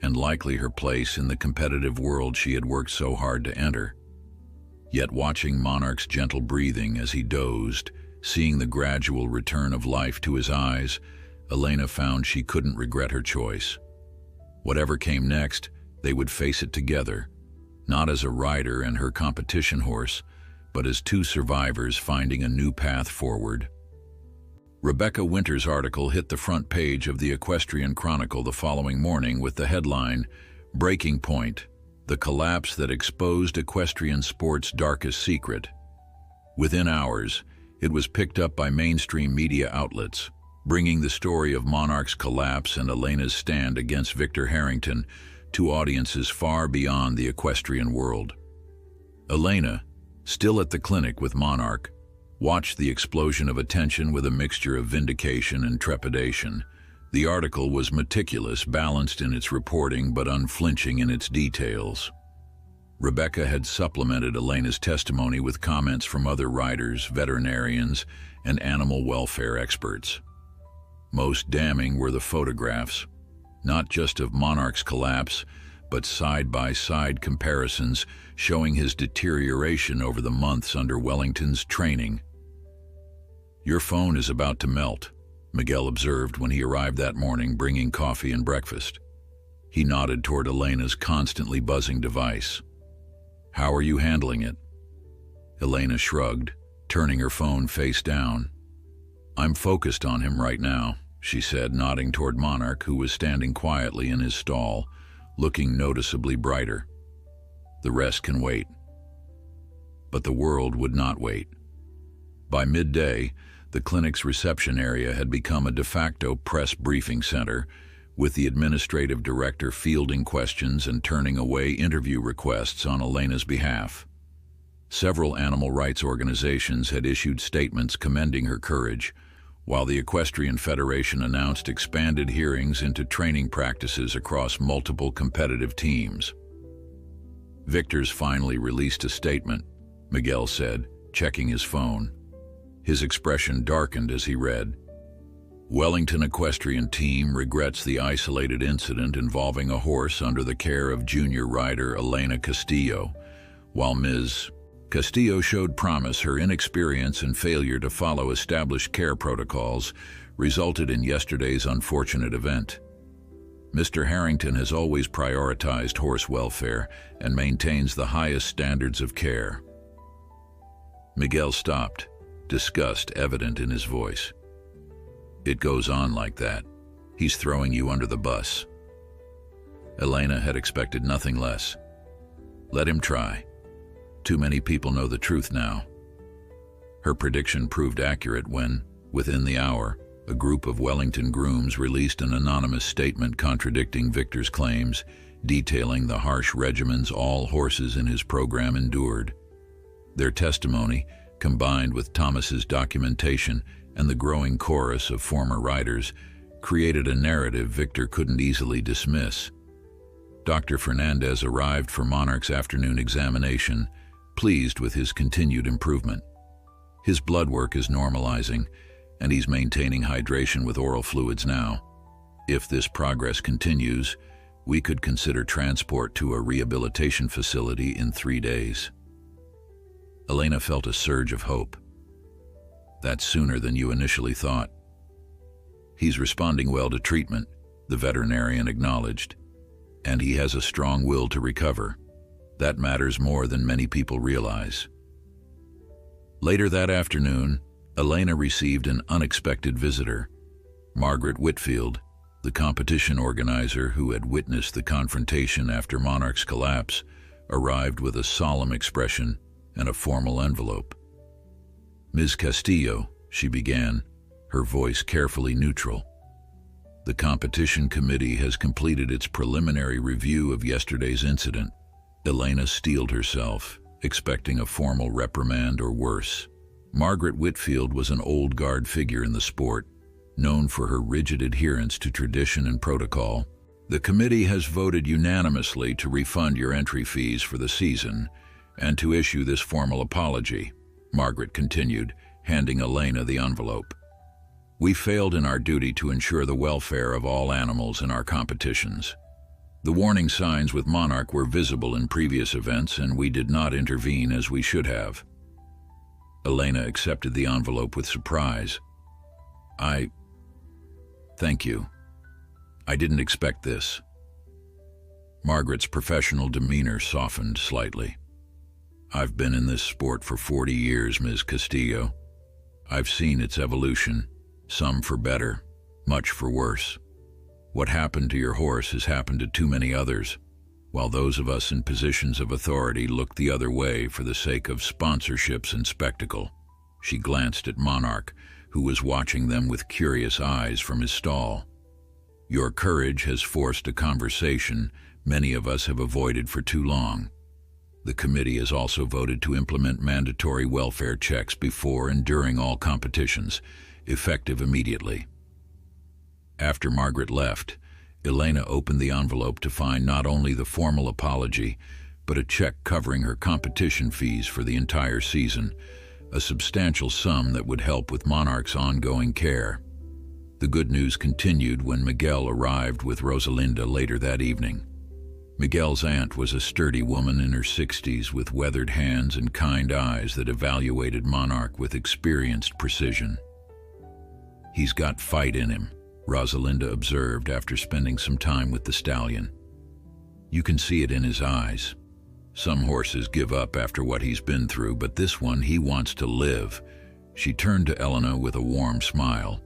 and likely her place in the competitive world she had worked so hard to enter. Yet watching Monarch's gentle breathing as he dozed, seeing the gradual return of life to his eyes, Elena found she couldn't regret her choice. Whatever came next, they would face it together, not as a rider and her competition horse, but as two survivors finding a new path forward. Rebecca Winter's article hit the front page of the Equestrian Chronicle the following morning with the headline, "Breaking Point: The Collapse That Exposed Equestrian Sport's Darkest Secret." Within hours, It was picked up by mainstream media outlets, bringing the story of Monarch's collapse and Elena's stand against Victor Harrington to audiences far beyond the equestrian world. Elena, still at the clinic with Monarch, watched the explosion of attention with a mixture of vindication and trepidation. The article was meticulous, balanced in its reporting but unflinching in its details. Rebecca had supplemented Elena's testimony with comments from other riders, veterinarians, and animal welfare experts. Most damning were the photographs, not just of Monarch's collapse, but side-by-side comparisons showing his deterioration over the months under Wellington's training. "Your phone is about to melt," Miguel observed when he arrived that morning bringing coffee and breakfast. He nodded toward Elena's constantly buzzing device. "How are you handling it?" Elena shrugged, turning her phone face down. "I'm focused on him right now," she said, nodding toward Monarch, who was standing quietly in his stall, looking noticeably brighter. "The rest can wait." But the world would not wait. By midday, the clinic's reception area had become a de facto press briefing center, with the administrative director fielding questions and turning away interview requests on Elena's behalf. Several animal rights organizations had issued statements commending her courage, while the Equestrian Federation announced expanded hearings into training practices across multiple competitive teams. "Victor's finally released a statement," Miguel said, checking his phone. His expression darkened as he read. "Wellington Equestrian Team regrets the isolated incident involving a horse under the care of junior rider Elena Castillo. While Ms. Castillo showed promise, her inexperience and failure to follow established care protocols resulted in yesterday's unfortunate event. Mr. Harrington has always prioritized horse welfare and maintains the highest standards of care." Miguel stopped, disgust evident in his voice. "It goes on like that. He's throwing you under the bus." Elena had expected nothing less. Let him try. Too many people know the truth now. Her prediction proved accurate when, within the hour, a group of Wellington grooms released an anonymous statement contradicting Victor's claims, detailing the harsh regimens all horses in his program endured. Their testimony, combined with Thomas's documentation and the growing chorus of former riders, created a narrative Victor couldn't easily dismiss. Dr. Fernandez arrived for Monarch's afternoon examination, pleased with his continued improvement. His blood work is normalizing, and he's maintaining hydration with oral fluids now. If this progress continues, we could consider transport to a rehabilitation facility in 3 days. Elena felt a surge of hope. "That's sooner than you initially thought." "He's responding well to treatment," the veterinarian acknowledged, "and he has a strong will to recover. That matters more than many people realize." Later that afternoon, Elena received an unexpected visitor. Margaret Whitfield, the competition organizer who had witnessed the confrontation after Monarch's collapse, arrived with a solemn expression and a formal envelope. "Ms. Castillo," she began, her voice carefully neutral. "The competition committee has completed its preliminary review of yesterday's incident." Elena steeled herself, expecting a formal reprimand or worse. Margaret Whitfield was an old guard figure in the sport, known for her rigid adherence to tradition and protocol. "The committee has voted unanimously to refund your entry fees for the season and to issue this formal apology," Margaret continued, handing Elena the envelope. "We failed in our duty to ensure the welfare of all animals in our competitions. The warning signs with Monarch were visible in previous events, and we did not intervene as we should have." Elena accepted the envelope with surprise. Thank you. I didn't expect this." Margaret's professional demeanor softened slightly. "I've been in this sport for 40 years, Ms. Castillo. I've seen its evolution, some for better, much for worse. What happened to your horse has happened to too many others, while those of us in positions of authority look the other way for the sake of sponsorships and spectacle. She glanced at Monarch, who was watching them with curious eyes from his stall. "Your courage has forced a conversation many of us have avoided for too long. The committee has also voted to implement mandatory welfare checks before and during all competitions, effective immediately." After Margaret left, Elena opened the envelope to find not only the formal apology, but a check covering her competition fees for the entire season, a substantial sum that would help with Monarch's ongoing care. The good news continued when Miguel arrived with Rosalinda later that evening. Miguel's aunt was a sturdy woman in her 60s with weathered hands and kind eyes that evaluated Monarch with experienced precision. "He's got fight in him," Rosalinda observed after spending some time with the stallion. "You can see it in his eyes. Some horses give up after what he's been through, but this one, he wants to live." She turned to Elena with a warm smile.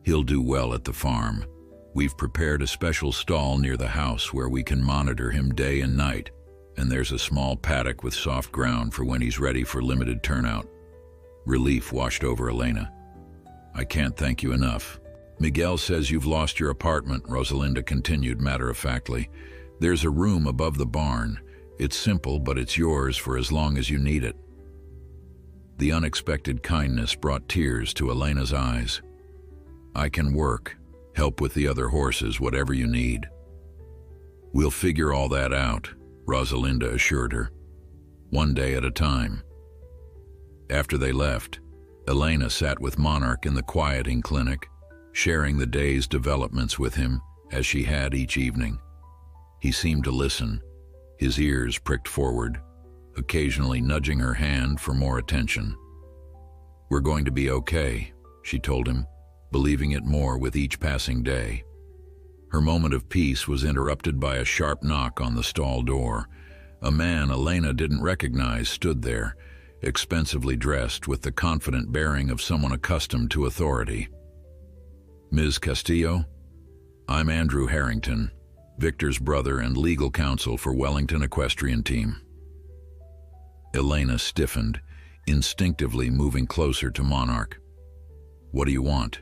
"He'll do well at the farm. We've prepared a special stall near the house where we can monitor him day and night, and there's a small paddock with soft ground for when he's ready for limited turnout." Relief washed over Elena. "I can't thank you enough." "Miguel says you've lost your apartment," Rosalinda continued matter-of-factly. "There's a room above the barn. It's simple, but it's yours for as long as you need it." The unexpected kindness brought tears to Elena's eyes. "I can work, help with the other horses, whatever you need." "We'll figure all that out," Rosalinda assured her. "One day at a time." After they left, Elena sat with Monarch in the quieting clinic, sharing the day's developments with him as she had each evening. He seemed to listen, his ears pricked forward, occasionally nudging her hand for more attention. "We're going to be okay," she told him, believing it more with each passing day. Her moment of peace was interrupted by a sharp knock on the stall door. A man Elena didn't recognize stood there, expensively dressed with the confident bearing of someone accustomed to authority. "Ms. Castillo? I'm Andrew Harrington, Victor's brother and legal counsel for Wellington Equestrian Team." Elena stiffened, instinctively moving closer to Monarch. "What do you want?"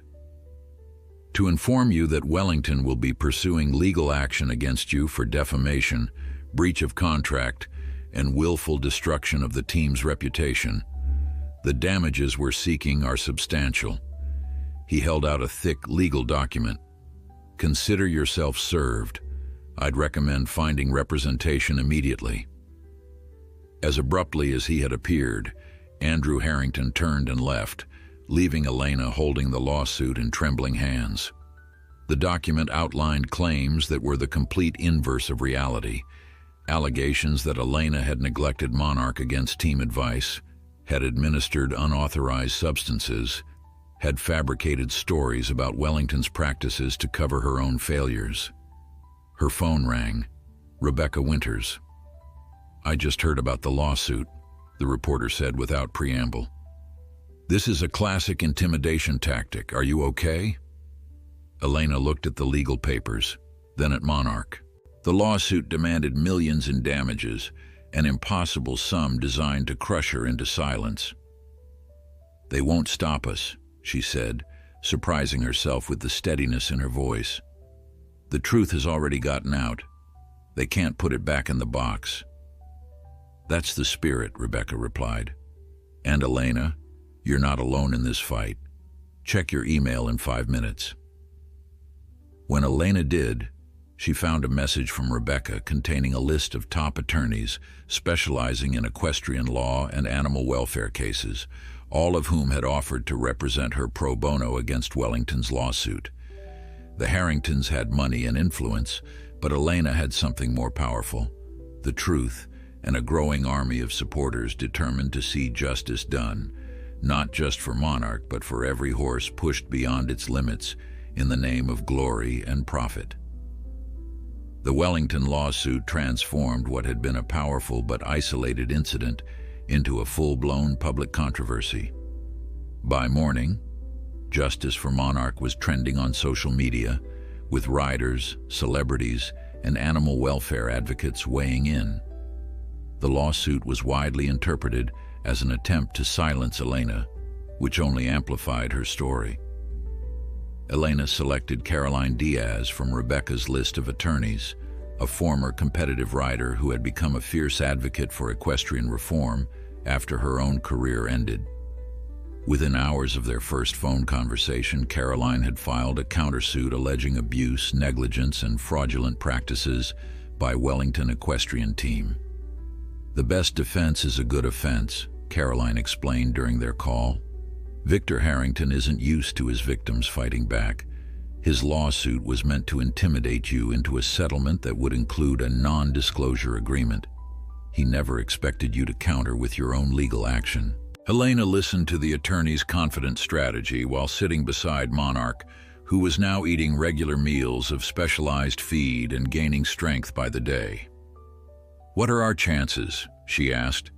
"To inform you that Wellington will be pursuing legal action against you for defamation, breach of contract, and willful destruction of the team's reputation. The damages we're seeking are substantial." He held out a thick legal document. "Consider yourself served. I'd recommend finding representation immediately." As abruptly as he had appeared, Andrew Harrington turned and left, leaving Elena holding the lawsuit in trembling hands. The document outlined claims that were the complete inverse of reality, allegations that Elena had neglected Monarch against team advice, had administered unauthorized substances, had fabricated stories about Wellington's practices to cover her own failures. Her phone rang. Rebecca Winters. "I just heard about the lawsuit," the reporter said without preamble. "This is a classic intimidation tactic. Are you okay?" Elena looked at the legal papers, then at Monarch. The lawsuit demanded millions in damages, an impossible sum designed to crush her into silence. "They won't stop us," she said, surprising herself with the steadiness in her voice. "The truth has already gotten out. They can't put it back in the box." "That's the spirit," Rebecca replied. "And Elena, you're not alone in this fight. Check your email in 5 minutes." When Elena did, she found a message from Rebecca containing a list of top attorneys specializing in equestrian law and animal welfare cases, all of whom had offered to represent her pro bono against Wellington's lawsuit. The Harringtons had money and influence, but Elena had something more powerful: the truth, and a growing army of supporters determined to see justice done, not just for Monarch, but for every horse pushed beyond its limits in the name of glory and profit. The Wellington lawsuit transformed what had been a powerful but isolated incident into a full-blown public controversy. By morning, justice for Monarch was trending on social media, with riders, celebrities, and animal welfare advocates weighing in. The lawsuit was widely interpreted as an attempt to silence Elena, which only amplified her story. Elena selected Caroline Diaz from Rebecca's list of attorneys, a former competitive rider who had become a fierce advocate for equestrian reform after her own career ended. Within hours of their first phone conversation, Caroline had filed a countersuit alleging abuse, negligence, and fraudulent practices by Wellington Equestrian Team. "The best defense is a good offense," Caroline explained during their call. "Victor Harrington isn't used to his victims fighting back. His lawsuit was meant to intimidate you into a settlement that would include a non-disclosure agreement. He never expected you to counter with your own legal action." Elena listened to the attorney's confident strategy while sitting beside Monarch, who was now eating regular meals of specialized feed and gaining strength by the day. "What are our chances?" she asked.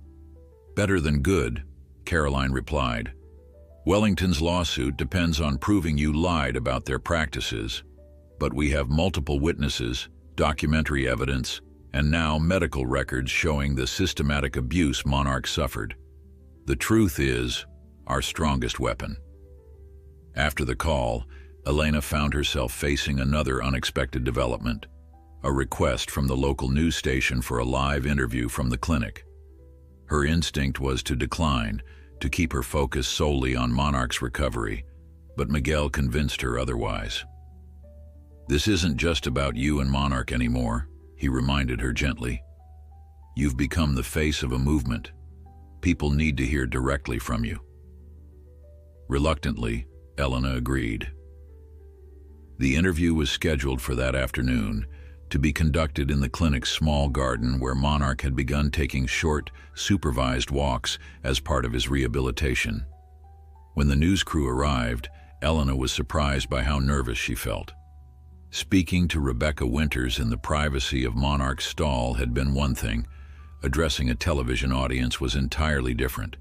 "Better than good," Caroline replied. "Wellington's lawsuit depends on proving you lied about their practices, but we have multiple witnesses, documentary evidence, and now medical records showing the systematic abuse Monarch suffered. The truth is our strongest weapon." After the call, Elena found herself facing another unexpected development, a request from the local news station for a live interview from the clinic. Her instinct was to decline, to keep her focus solely on Monarch's recovery, but Miguel convinced her otherwise. "This isn't just about you and Monarch anymore," he reminded her gently. "You've become the face of a movement. People need to hear directly from you." Reluctantly, Elena agreed. The interview was scheduled for that afternoon, to be conducted in the clinic's small garden where Monarch had begun taking short, supervised walks as part of his rehabilitation. When the news crew arrived, Elena was surprised by how nervous she felt. Speaking to Rebecca Winters in the privacy of Monarch's stall had been one thing. Addressing a television audience was entirely different.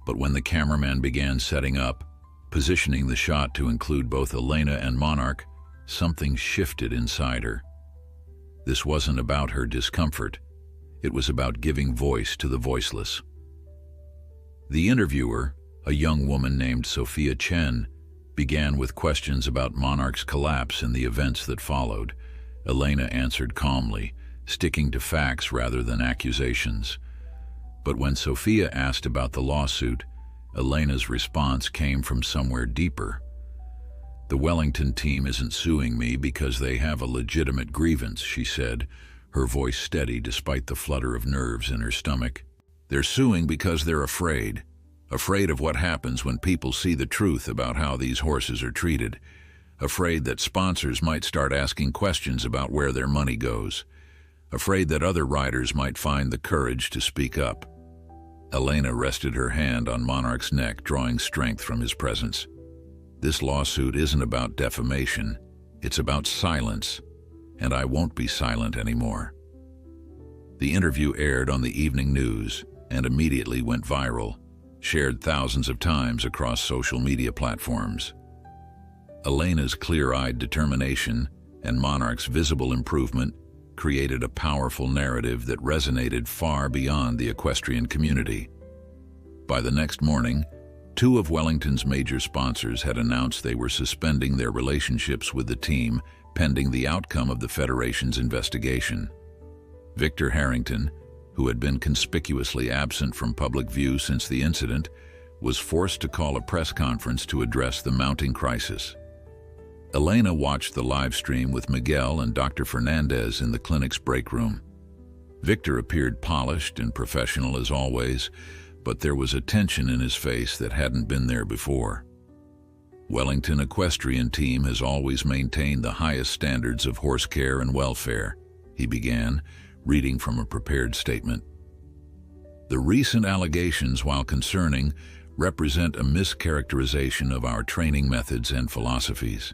But when the cameraman began setting up, positioning the shot to include both Elena and Monarch, something shifted inside her. This wasn't about her discomfort. It was about giving voice to the voiceless. The interviewer, a young woman named Sophia Chen, began with questions about Monarch's collapse and the events that followed. Elena answered calmly, sticking to facts rather than accusations. But when Sophia asked about the lawsuit, Elena's response came from somewhere deeper. "The Wellington team isn't suing me because they have a legitimate grievance," she said, her voice steady despite the flutter of nerves in her stomach. "They're suing because they're afraid of what happens when people see the truth about how these horses are treated, afraid that sponsors might start asking questions about where their money goes, afraid that other riders might find the courage to speak up." Elena rested her hand on Monarch's neck, drawing strength from his presence. "This lawsuit isn't about defamation. It's about silence, and I won't be silent anymore." The interview aired on the evening news and immediately went viral, shared thousands of times across social media platforms. Elena's clear-eyed determination and Monarch's visible improvement created a powerful narrative that resonated far beyond the equestrian community. By the next morning, two of Wellington's major sponsors had announced they were suspending their relationships with the team pending the outcome of the Federation's investigation. Victor Harrington, who had been conspicuously absent from public view since the incident, was forced to call a press conference to address the mounting crisis. Elena watched the live stream with Miguel and Dr. Fernandez in the clinic's break room. Victor appeared polished and professional as always, but there was a tension in his face that hadn't been there before. "Wellington Equestrian Team has always maintained the highest standards of horse care and welfare," he began, reading from a prepared statement. "The recent allegations, while concerning, represent a mischaracterization of our training methods and philosophies."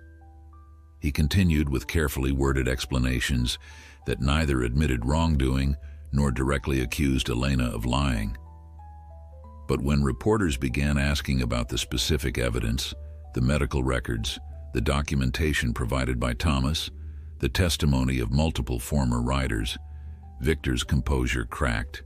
He continued with carefully worded explanations that neither admitted wrongdoing nor directly accused Elena of lying. But when reporters began asking about the specific evidence, the medical records, the documentation provided by Thomas, the testimony of multiple former riders, Victor's composure cracked.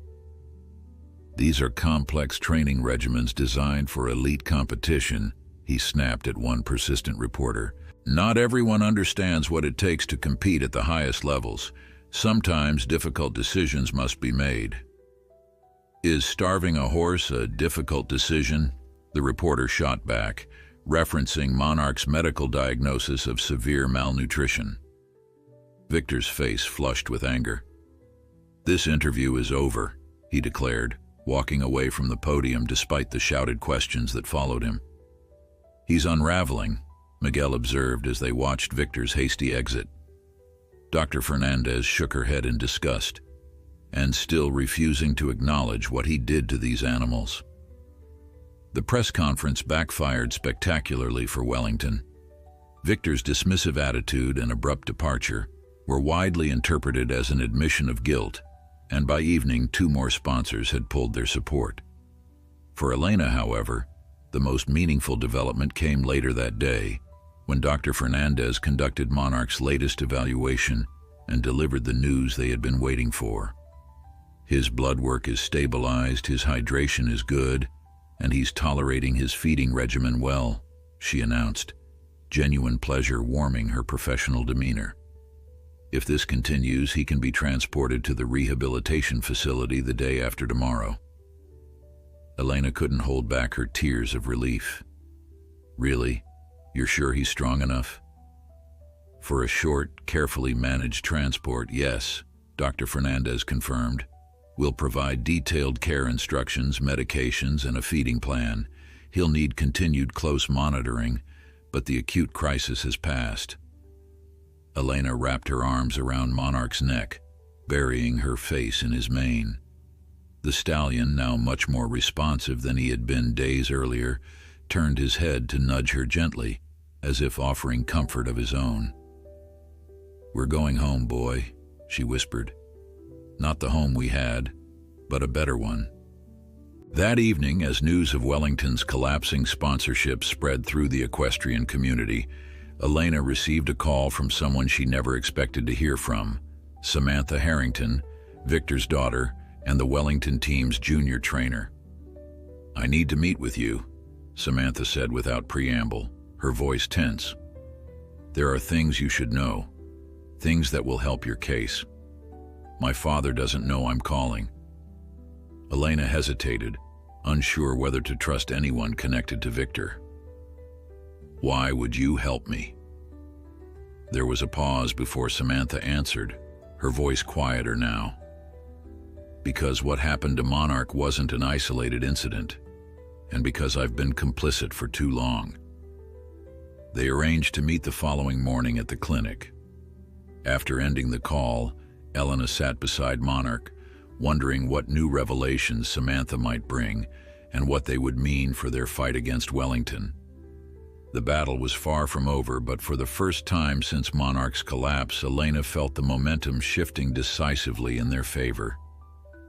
These are complex training regimens designed for elite competition, he snapped at one persistent reporter. Not everyone understands what it takes to compete at the highest levels. Sometimes difficult decisions must be made. Is starving a horse a difficult decision? The reporter shot back, referencing Monarch's medical diagnosis of severe malnutrition. Victor's face flushed with anger. This interview is over, he declared, walking away from the podium despite the shouted questions that followed him. He's unraveling, Miguel observed as they watched Victor's hasty exit. Dr. Fernandez shook her head in disgust, and still refusing to acknowledge what he did to these animals. The press conference backfired spectacularly for Wellington. Victor's dismissive attitude and abrupt departure were widely interpreted as an admission of guilt, and by evening 2 more sponsors had pulled their support. For Elena, however, the most meaningful development came later that day, when Dr. Fernandez conducted Monarch's latest evaluation and delivered the news they had been waiting for. His blood work is stabilized, his hydration is good, and he's tolerating his feeding regimen well, she announced, genuine pleasure warming her professional demeanor. If this continues, he can be transported to the rehabilitation facility the day after tomorrow. Elena couldn't hold back her tears of relief. Really? You're sure he's strong enough? For a short, carefully managed transport, yes, Dr. Fernandez confirmed. We'll provide detailed care instructions, medications, and a feeding plan. He'll need continued close monitoring, but the acute crisis has passed. Elena wrapped her arms around Monarch's neck, burying her face in his mane. The stallion, now much more responsive than he had been days earlier, turned his head to nudge her gently, as if offering comfort of his own. "We're going home, boy," she whispered. "Not the home we had, but a better one." That evening, as news of Wellington's collapsing sponsorship spread through the equestrian community, Elena received a call from someone she never expected to hear from, Samantha Harrington, Victor's daughter, and the Wellington team's junior trainer. "I need to meet with you," Samantha said without preamble, her voice tense. "There are things you should know, things that will help your case. My father doesn't know I'm calling." Elena hesitated, unsure whether to trust anyone connected to Victor. "Why would you help me?" There was a pause before Samantha answered, her voice quieter now. "Because what happened to Monarch wasn't an isolated incident, and because I've been complicit for too long." They arranged to meet the following morning at the clinic. After ending the call, Elena sat beside Monarch, wondering what new revelations Samantha might bring and what they would mean for their fight against Wellington. The battle was far from over, but for the first time since Monarch's collapse, Elena felt the momentum shifting decisively in their favor.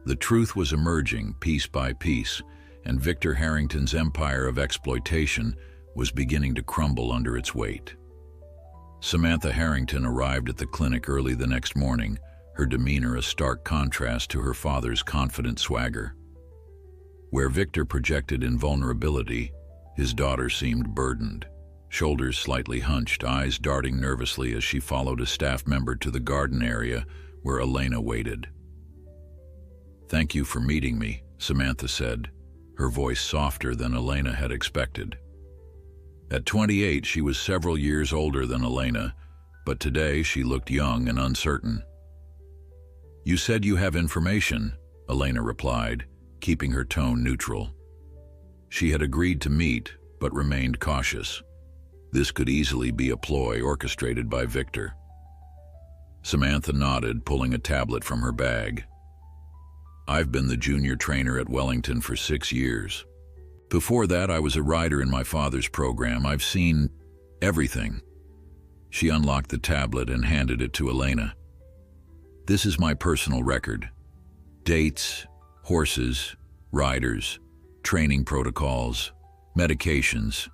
The truth was emerging piece by piece, and Victor Harrington's empire of exploitation was beginning to crumble under its weight. Samantha Harrington arrived at the clinic early the next morning, her demeanor a stark contrast to her father's confident swagger. Where Victor projected invulnerability, his daughter seemed burdened, shoulders slightly hunched, eyes darting nervously as she followed a staff member to the garden area where Elena waited. "Thank you for meeting me," Samantha said, her voice softer than Elena had expected. At 28, she was several years older than Elena, but today she looked young and uncertain. "You said you have information," Elena replied, keeping her tone neutral. She had agreed to meet, but remained cautious. This could easily be a ploy orchestrated by Victor. Samantha nodded, pulling a tablet from her bag. "I've been the junior trainer at Wellington for 6 years. Before that, I was a rider in my father's program. I've seen everything." She unlocked the tablet and handed it to Elena. "This is my personal record. Dates, horses, riders, training protocols, medications,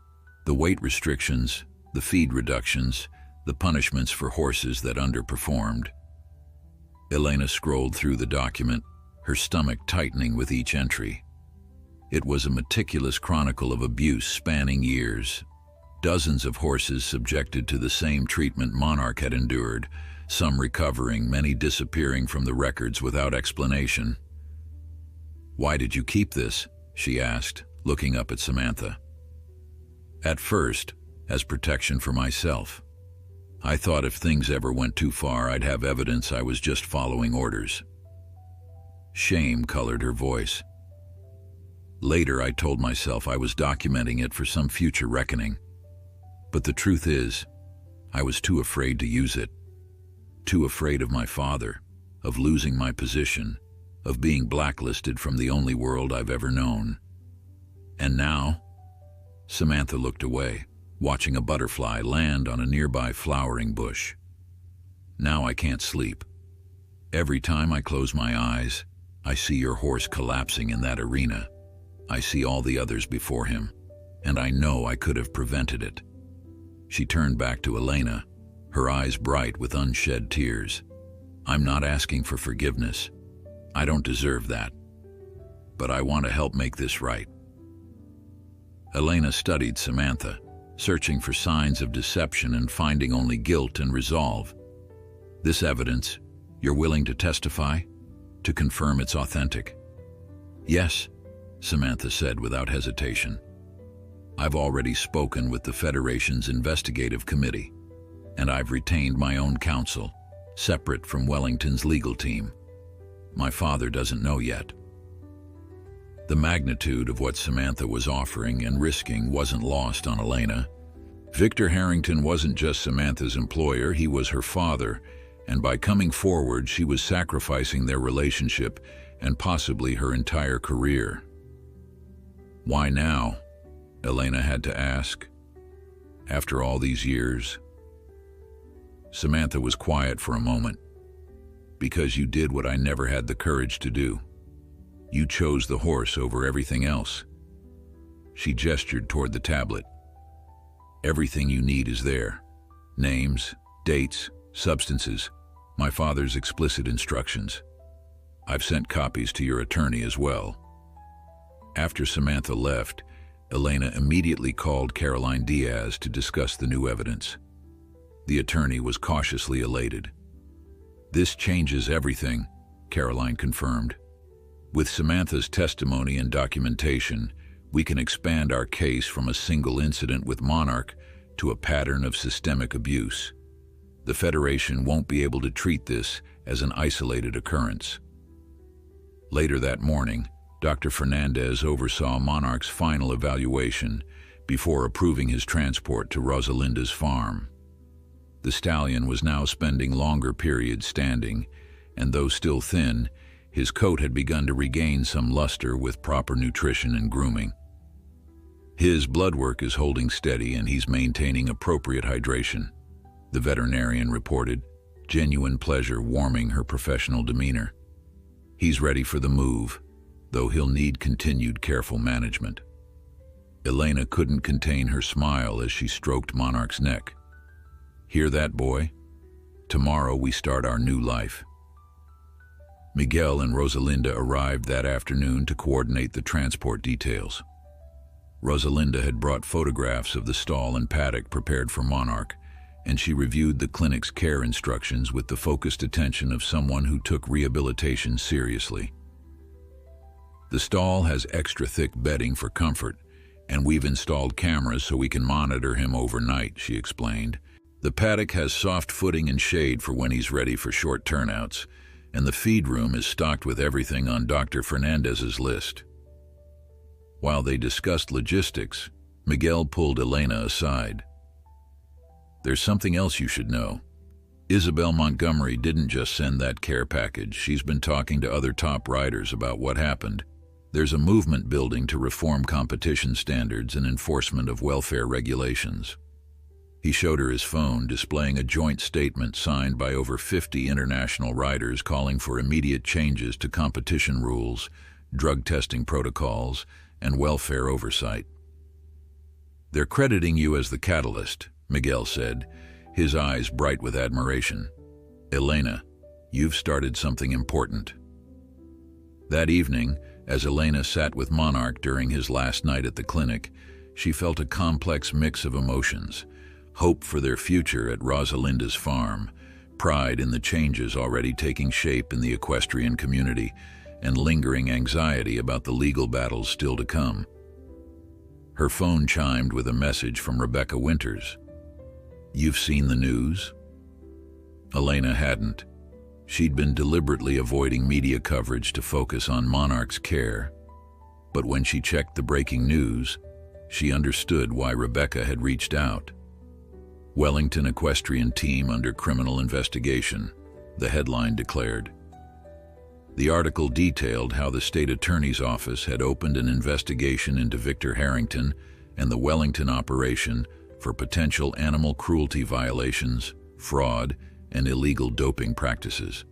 the weight restrictions, the feed reductions, the punishments for horses that underperformed." Elena scrolled through the document, her stomach tightening with each entry. It was a meticulous chronicle of abuse spanning years. Dozens of horses subjected to the same treatment Monarch had endured, some recovering, many disappearing from the records without explanation. "Why did you keep this?" she asked, looking up at Samantha. "At first, as protection for myself. I thought if things ever went too far, I'd have evidence I was just following orders." Shame colored her voice. "Later, I told myself I was documenting it for some future reckoning. But the truth is, I was too afraid to use it. Too afraid of my father, of losing my position, of being blacklisted from the only world I've ever known. And now?" Samantha looked away, watching a butterfly land on a nearby flowering bush. "Now I can't sleep. Every time I close my eyes, I see your horse collapsing in that arena. I see all the others before him, and I know I could have prevented it." She turned back to Elena, her eyes bright with unshed tears. "I'm not asking for forgiveness. I don't deserve that. But I want to help make this right." Elena studied Samantha, searching for signs of deception and finding only guilt and resolve. "This evidence, you're willing to testify? To confirm it's authentic?" "Yes," Samantha said without hesitation. "I've already spoken with the Federation's investigative committee, and I've retained my own counsel, separate from Wellington's legal team. My father doesn't know yet." The magnitude of what Samantha was offering and risking wasn't lost on Elena. Victor Harrington wasn't just Samantha's employer, he was her father, and by coming forward, she was sacrificing their relationship and possibly her entire career. "Why now?" Elena had to ask. "After all these years?" Samantha was quiet for a moment. "Because you did what I never had the courage to do. You chose the horse over everything else." She gestured toward the tablet. "Everything you need is there. Names, dates, substances, my father's explicit instructions. I've sent copies to your attorney as well." After Samantha left, Elena immediately called Caroline Diaz to discuss the new evidence. The attorney was cautiously elated. "This changes everything," Caroline confirmed. "With Samantha's testimony and documentation, we can expand our case from a single incident with Monarch to a pattern of systemic abuse. The Federation won't be able to treat this as an isolated occurrence." Later that morning, Dr. Fernandez oversaw Monarch's final evaluation before approving his transport to Rosalinda's farm. The stallion was now spending longer periods standing, and though still thin, his coat had begun to regain some luster with proper nutrition and grooming. "His blood work is holding steady and he's maintaining appropriate hydration," the veterinarian reported, genuine pleasure warming her professional demeanor. "He's ready for the move, though he'll need continued careful management." Elena couldn't contain her smile as she stroked Monarch's neck. "Hear that, boy? Tomorrow we start our new life." Miguel and Rosalinda arrived that afternoon to coordinate the transport details. Rosalinda had brought photographs of the stall and paddock prepared for Monarch, and she reviewed the clinic's care instructions with the focused attention of someone who took rehabilitation seriously. "The stall has extra thick bedding for comfort, and we've installed cameras so we can monitor him overnight," she explained. "The paddock has soft footing and shade for when he's ready for short turnouts, and the feed room is stocked with everything on Dr. Fernandez's list." While they discussed logistics, Miguel pulled Elena aside. "There's something else you should know. Isabel Montgomery didn't just send that care package. She's been talking to other top riders about what happened. There's a movement building to reform competition standards and enforcement of welfare regulations." He showed her his phone, displaying a joint statement signed by over 50 international riders calling for immediate changes to competition rules, drug testing protocols, and welfare oversight. "They're crediting you as the catalyst," Miguel said, his eyes bright with admiration. "Elena, you've started something important." That evening, as Elena sat with Monarch during his last night at the clinic, she felt a complex mix of emotions: hope for their future at Rosalinda's farm, pride in the changes already taking shape in the equestrian community, and lingering anxiety about the legal battles still to come. Her phone chimed with a message from Rebecca Winters. "You've seen the news?" Elena hadn't. She'd been deliberately avoiding media coverage to focus on Monarch's care. But when she checked the breaking news, she understood why Rebecca had reached out. "Wellington Equestrian Team under criminal investigation," the headline declared. The article detailed how the state attorney's office had opened an investigation into Victor Harrington and the Wellington operation for potential animal cruelty violations, fraud, and illegal doping practices.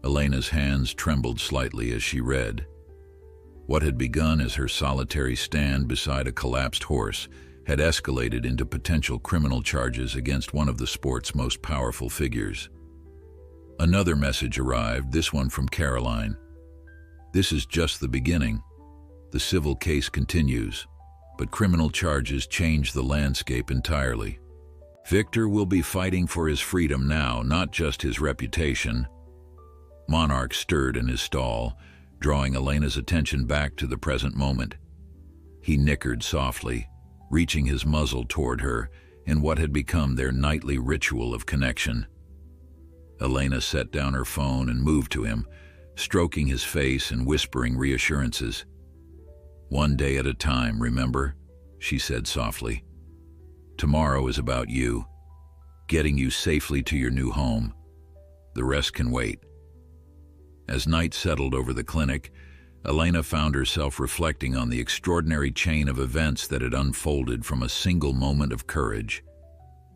Elena's hands trembled slightly as she read. What had begun as her solitary stand beside a collapsed horse had escalated into potential criminal charges against one of the sport's most powerful figures. Another message arrived, this one from Caroline. "This is just the beginning. The civil case continues, but criminal charges change the landscape entirely. Victor will be fighting for his freedom now, not just his reputation." Monarch stirred in his stall, drawing Elena's attention back to the present moment. He nickered softly, reaching his muzzle toward her in what had become their nightly ritual of connection. Elena set down her phone and moved to him, stroking his face and whispering reassurances. "One day at a time, remember?" she said softly. "Tomorrow is about you, getting you safely to your new home. The rest can wait." As night settled over the clinic, Elena found herself reflecting on the extraordinary chain of events that had unfolded from a single moment of courage.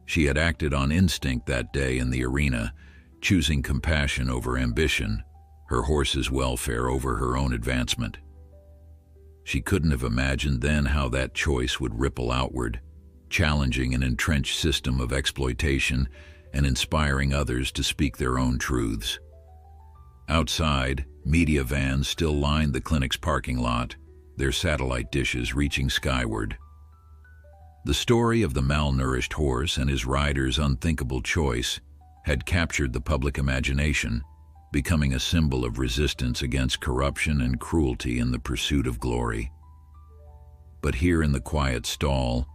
She had acted on instinct that day in the arena, choosing compassion over ambition, her horse's welfare over her own advancement. She couldn't have imagined then how that choice would ripple outward, challenging an entrenched system of exploitation and inspiring others to speak their own truths. Outside, media vans still lined the clinic's parking lot, their satellite dishes reaching skyward. The story of the malnourished horse and his rider's unthinkable choice had captured the public imagination, becoming a symbol of resistance against corruption and cruelty in the pursuit of glory. But here in the quiet stall,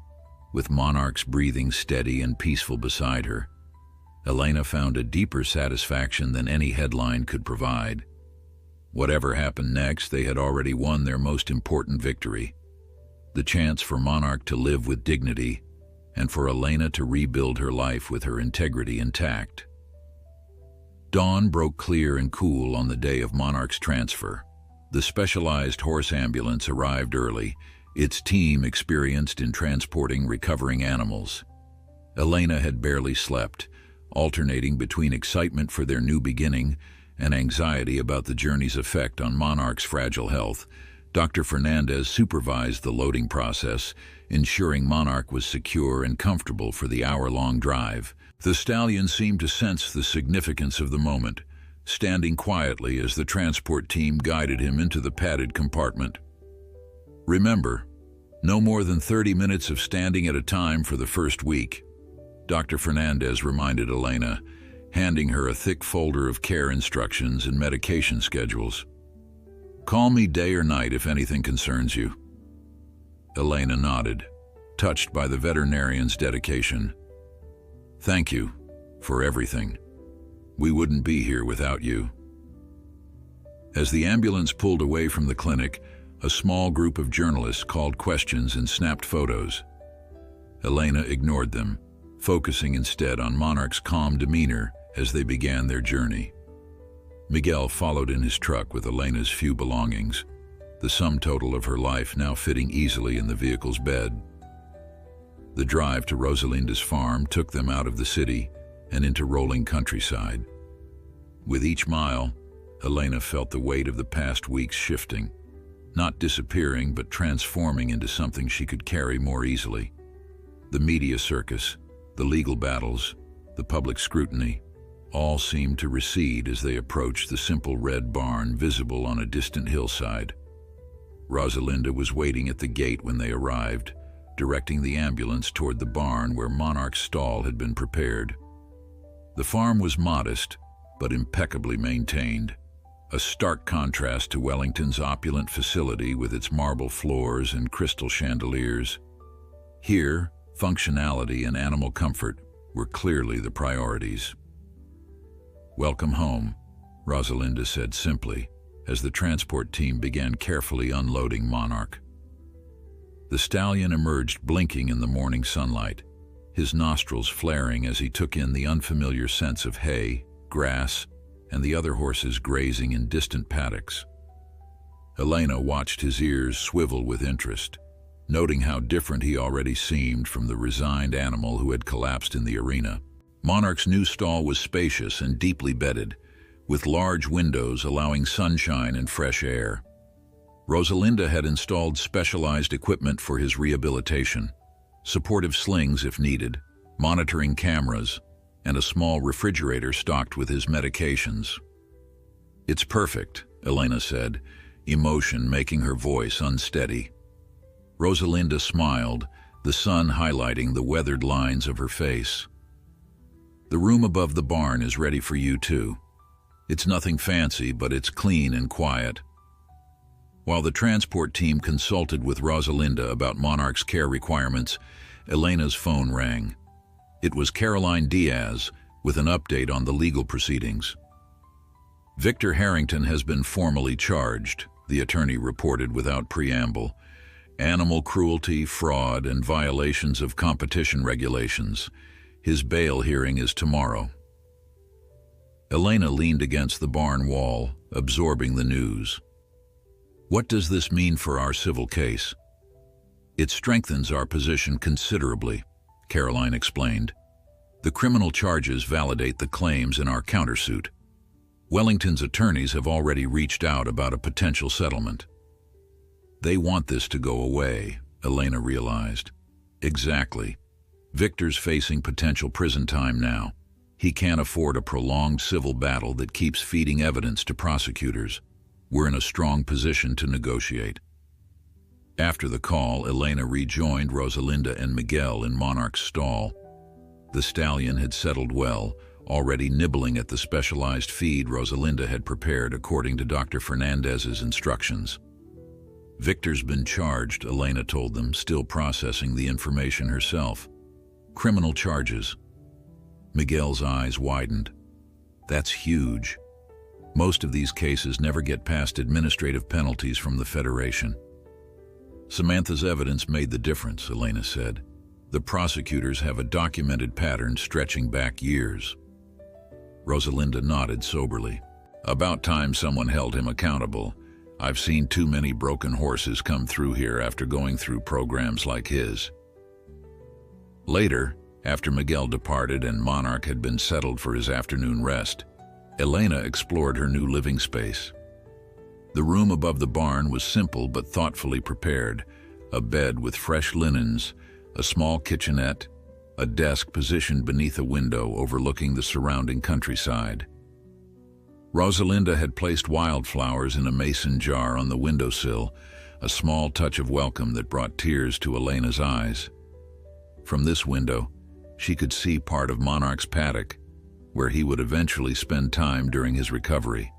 with Monarch's breathing steady and peaceful beside her, Elena found a deeper satisfaction than any headline could provide. Whatever happened next, they had already won their most important victory: the chance for Monarch to live with dignity and for Elena to rebuild her life with her integrity intact. Dawn broke clear and cool on the day of Monarch's transfer. The specialized horse ambulance arrived early, its team experienced in transporting recovering animals. Elena had barely slept, alternating between excitement for their new beginning and anxiety about the journey's effect on Monarch's fragile health. Dr. Fernandez supervised the loading process, ensuring Monarch was secure and comfortable for the hour-long drive. The stallion seemed to sense the significance of the moment, standing quietly as the transport team guided him into the padded compartment. "Remember, no more than 30 minutes of standing at a time for the first week," Dr. Fernandez reminded Elena, handing her a thick folder of care instructions and medication schedules. "Call me day or night if anything concerns you." Elena nodded, touched by the veterinarian's dedication. "Thank you for everything. We wouldn't be here without you." As the ambulance pulled away from the clinic, a small group of journalists called questions and snapped photos. Elena ignored them, focusing instead on Monarch's calm demeanor as they began their journey. Miguel followed in his truck with Elena's few belongings, the sum total of her life now fitting easily in the vehicle's bed. The drive to Rosalinda's farm took them out of the city and into rolling countryside. With each mile, Elena felt the weight of the past weeks shifting, not disappearing but transforming into something she could carry more easily. The media circus, the legal battles, the public scrutiny, All seemed to recede as they approached the simple red barn visible on a distant hillside. Rosalinda was waiting at the gate when they arrived, directing the ambulance toward the barn where Monarch's stall had been prepared. The farm was modest, but impeccably maintained, a stark contrast to Wellington's opulent facility with its marble floors and crystal chandeliers. Here, functionality and animal comfort were clearly the priorities. "Welcome home," Rosalinda said simply, as the transport team began carefully unloading Monarch. The stallion emerged blinking in the morning sunlight, his nostrils flaring as he took in the unfamiliar scents of hay, grass, and the other horses grazing in distant paddocks. Elena watched his ears swivel with interest, noting how different he already seemed from the resigned animal who had collapsed in the arena. Monarch's new stall was spacious and deeply bedded, with large windows allowing sunshine and fresh air. Rosalinda had installed specialized equipment for his rehabilitation, supportive slings if needed, monitoring cameras, and a small refrigerator stocked with his medications. "It's perfect," Elena said, emotion making her voice unsteady. Rosalinda smiled, the sun highlighting the weathered lines of her face. "The room above the barn is ready for you too. It's nothing fancy, but it's clean and quiet." While the transport team consulted with Rosalinda about Monarch's care requirements, Elena's phone rang. It was Caroline Diaz with an update on the legal proceedings. "Victor Harrington has been formally charged," the attorney reported without preamble. "Animal cruelty, fraud, and violations of competition regulations. His bail hearing is tomorrow." Elena leaned against the barn wall, absorbing the news. "What does this mean for our civil case?" "It strengthens our position considerably," Caroline explained. "The criminal charges validate the claims in our countersuit. Wellington's attorneys have already reached out about a potential settlement." "They want this to go away," Elena realized. "Exactly. Victor's facing potential prison time now. He can't afford a prolonged civil battle that keeps feeding evidence to prosecutors. We're in a strong position to negotiate." After the call, Elena rejoined Rosalinda and Miguel in Monarch's stall. The stallion had settled well, already nibbling at the specialized feed Rosalinda had prepared according to Dr. Fernandez's instructions. "Victor's been charged," Elena told them, still processing the information herself. "Criminal charges." Miguel's eyes widened. "That's huge. Most of these cases never get past administrative penalties from the Federation." "Samantha's evidence made the difference," Elena said. "The prosecutors have a documented pattern stretching back years." Rosalinda nodded soberly. "About time someone held him accountable. I've seen too many broken horses come through here after going through programs like his." Later, after Miguel departed and Monarch had been settled for his afternoon rest, Elena explored her new living space. The room above the barn was simple but thoughtfully prepared: a bed with fresh linens, a small kitchenette, a desk positioned beneath a window overlooking the surrounding countryside. Rosalinda had placed wildflowers in a mason jar on the windowsill, a small touch of welcome that brought tears to Elena's eyes. From this window, she could see part of Monarch's paddock, where he would eventually spend time during his recovery.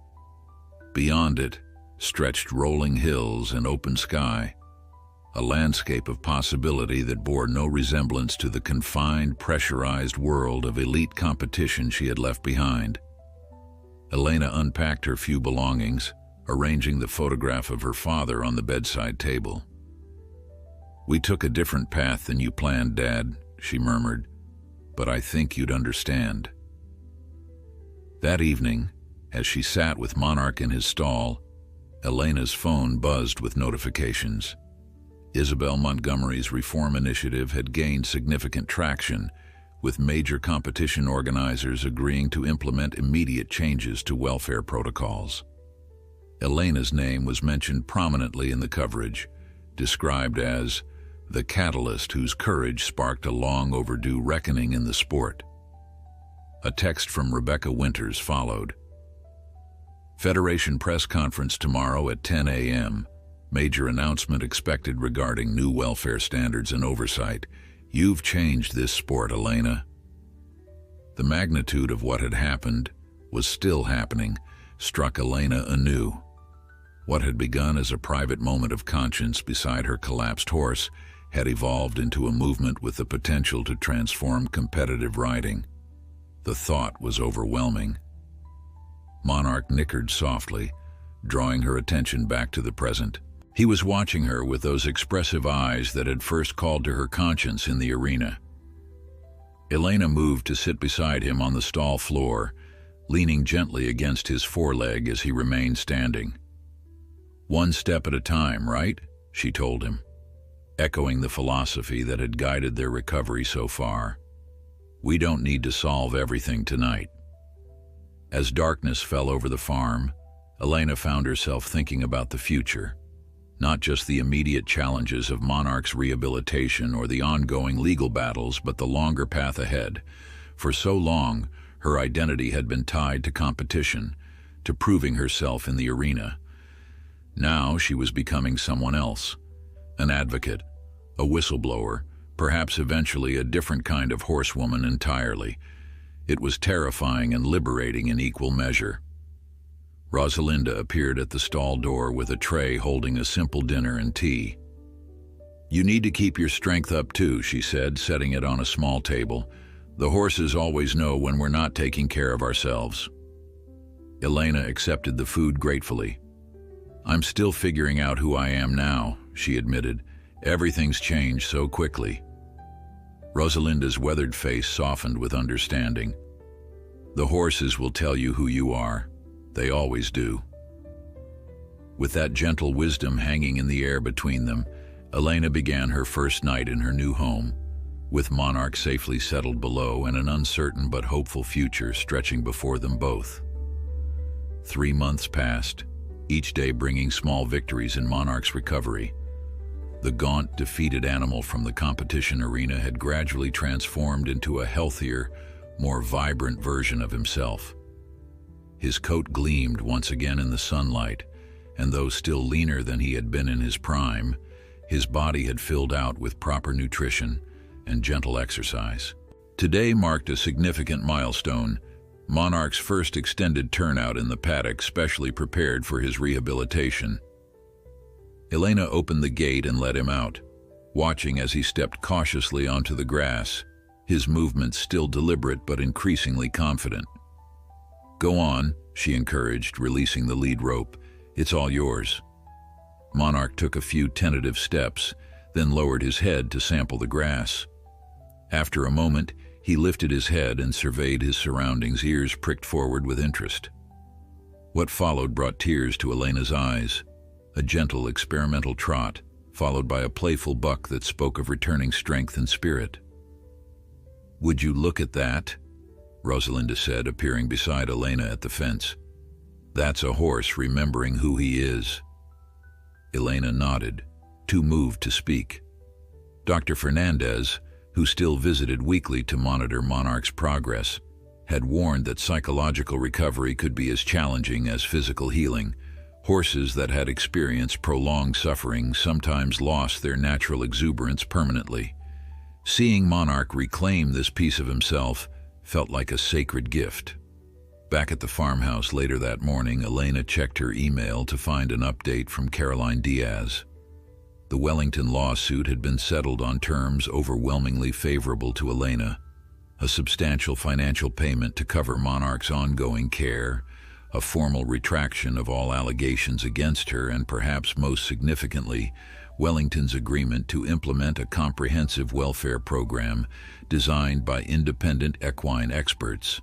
Beyond it stretched rolling hills and open sky, a landscape of possibility that bore no resemblance to the confined, pressurized world of elite competition she had left behind. Elena unpacked her few belongings, arranging the photograph of her father on the bedside table. "We took a different path than you planned, Dad," she murmured, "but I think you'd understand." That evening, as she sat with Monarch in his stall, Elena's phone buzzed with notifications. Isabel Montgomery's reform initiative had gained significant traction, with major competition organizers agreeing to implement immediate changes to welfare protocols. Elena's name was mentioned prominently in the coverage, described as the catalyst whose courage sparked a long overdue reckoning in the sport. A text from Rebecca Winters followed. Federation press conference tomorrow at 10 a.m. Major announcement expected regarding new welfare standards and oversight. You've changed this sport, Elena. The magnitude of what had happened, was still happening, struck Elena anew. What had begun as a private moment of conscience beside her collapsed horse had evolved into a movement with the potential to transform competitive riding. The thought was overwhelming. Monarch nickered softly, drawing her attention back to the present. He was watching her with those expressive eyes that had first called to her conscience in the arena. Elena moved to sit beside him on the stall floor, leaning gently against his foreleg as he remained standing. "One step at a time, right?" she told him, echoing the philosophy that had guided their recovery so far. "We don't need to solve everything tonight." As darkness fell over the farm, Elena found herself thinking about the future, not just the immediate challenges of Monarch's rehabilitation or the ongoing legal battles, but the longer path ahead. For so long, her identity had been tied to competition, to proving herself in the arena. Now she was becoming someone else, an advocate, a whistleblower, perhaps eventually a different kind of horsewoman entirely. It was terrifying and liberating in equal measure. Rosalinda appeared at the stall door with a tray holding a simple dinner and tea. "You need to keep your strength up too," she said, setting it on a small table. "The horses always know when we're not taking care of ourselves." Elena accepted the food gratefully. "I'm still figuring out who I am now," she admitted. "Everything's changed so quickly." Rosalinda's weathered face softened with understanding. "The horses will tell you who you are. They always do." With that gentle wisdom hanging in the air between them, Elena began her first night in her new home, with Monarch safely settled below and an uncertain but hopeful future stretching before them both. 3 months passed, each day bringing small victories in Monarch's recovery. The gaunt, defeated animal from the competition arena had gradually transformed into a healthier, more vibrant version of himself. His coat gleamed once again in the sunlight, and though still leaner than he had been in his prime, his body had filled out with proper nutrition and gentle exercise. Today marked a significant milestone, Monarch's first extended turnout in the paddock specially prepared for his rehabilitation. Elena opened the gate and let him out, watching as he stepped cautiously onto the grass, his movements still deliberate but increasingly confident. "Go on," she encouraged, releasing the lead rope. "It's all yours." Monarch took a few tentative steps, then lowered his head to sample the grass. After a moment, he lifted his head and surveyed his surroundings, ears pricked forward with interest. What followed brought tears to Elena's eyes. A gentle, experimental trot, followed by a playful buck that spoke of returning strength and spirit. "Would you look at that?" Rosalinda said, appearing beside Elena at the fence. "That's a horse remembering who he is." Elena nodded, too moved to speak. Dr. Fernandez, who still visited weekly to monitor Monarch's progress, had warned that psychological recovery could be as challenging as physical healing. Horses that had experienced prolonged suffering sometimes lost their natural exuberance permanently. Seeing Monarch reclaim this piece of himself felt like a sacred gift. Back at the farmhouse later that morning, Elena checked her email to find an update from Caroline Diaz. The Wellington lawsuit had been settled on terms overwhelmingly favorable to Elena. A substantial financial payment to cover Monarch's ongoing care, a formal retraction of all allegations against her, and perhaps most significantly, Wellington's agreement to implement a comprehensive welfare program designed by independent equine experts.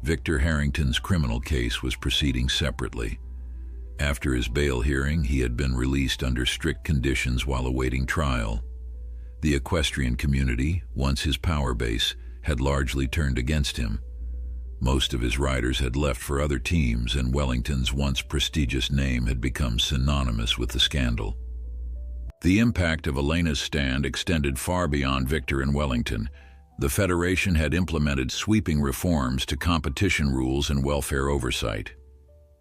Victor Harrington's criminal case was proceeding separately. After his bail hearing, he had been released under strict conditions while awaiting trial. The equestrian community, once his power base, had largely turned against him. Most of his riders had left for other teams, and Wellington's once prestigious name had become synonymous with the scandal. The impact of Elena's stand extended far beyond Victor and Wellington. The Federation had implemented sweeping reforms to competition rules and welfare oversight.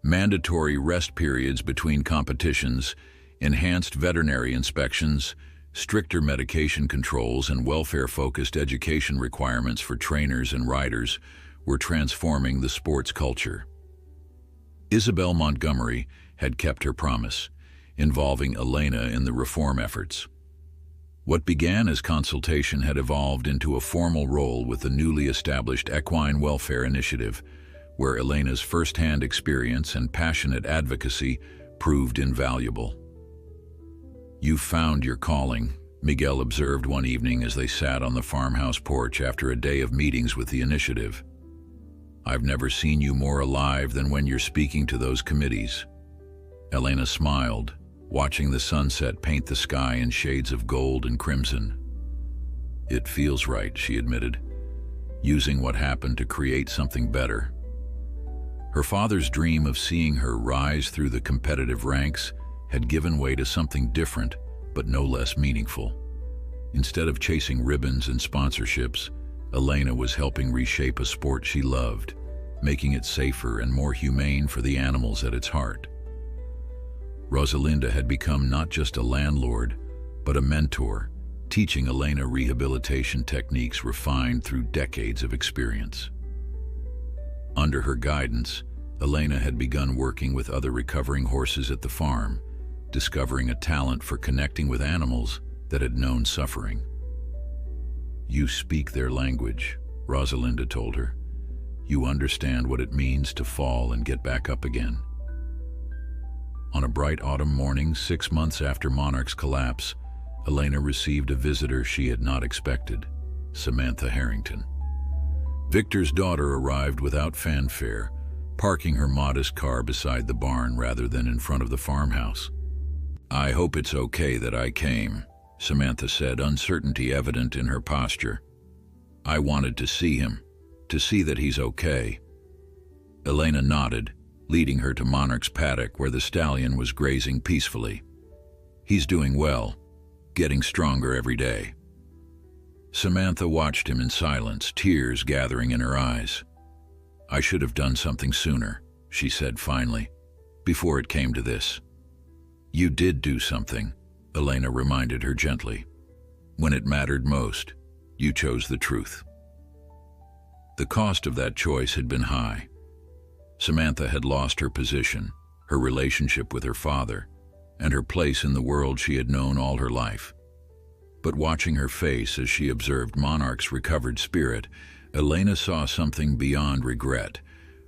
Mandatory rest periods between competitions, enhanced veterinary inspections, stricter medication controls, and welfare-focused education requirements for trainers and riders were transforming the sports culture. Isabel Montgomery had kept her promise, involving Elena in the reform efforts. What began as consultation had evolved into a formal role with the newly established Equine Welfare Initiative, where Elena's first-hand experience and passionate advocacy proved invaluable. "You've found your calling," Miguel observed one evening as they sat on the farmhouse porch after a day of meetings with the initiative. "I've never seen you more alive than when you're speaking to those committees." Elena smiled, watching the sunset paint the sky in shades of gold and crimson. "It feels right," she admitted, "using what happened to create something better." Her father's dream of seeing her rise through the competitive ranks had given way to something different, but no less meaningful. Instead of chasing ribbons and sponsorships, Elena was helping reshape a sport she loved, making it safer and more humane for the animals at its heart. Rosalinda had become not just a landlord, but a mentor, teaching Elena rehabilitation techniques refined through decades of experience. Under her guidance, Elena had begun working with other recovering horses at the farm, discovering a talent for connecting with animals that had known suffering. "You speak their language," Rosalinda told her. "You understand what it means to fall and get back up again." On a bright autumn morning, 6 months after Monarch's collapse, Elena received a visitor she had not expected, Samantha Harrington. Victor's daughter arrived without fanfare, parking her modest car beside the barn rather than in front of the farmhouse. "I hope it's okay that I came," Samantha said, uncertainty evident in her posture. "I wanted to see him, to see that he's okay." Elena nodded, leading her to Monarch's paddock where the stallion was grazing peacefully. "He's doing well, getting stronger every day." Samantha watched him in silence, tears gathering in her eyes. "I should have done something sooner," she said finally, "before it came to this." "You did do something," Elena reminded her gently. "When it mattered most, you chose the truth." The cost of that choice had been high. Samantha had lost her position, her relationship with her father, and her place in the world she had known all her life. But watching her face as she observed Monarch's recovered spirit, Elena saw something beyond regret,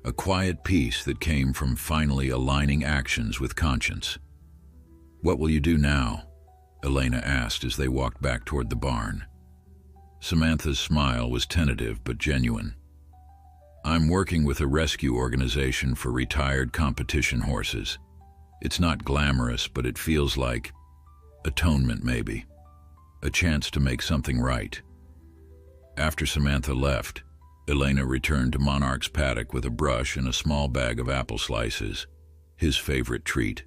a quiet peace that came from finally aligning actions with conscience. "What will you do now?" Elena asked as they walked back toward the barn. Samantha's smile was tentative but genuine. "I'm working with a rescue organization for retired competition horses. It's not glamorous, but it feels like atonement, maybe. A chance to make something right." After Samantha left, Elena returned to Monarch's paddock with a brush and a small bag of apple slices, his favorite treat.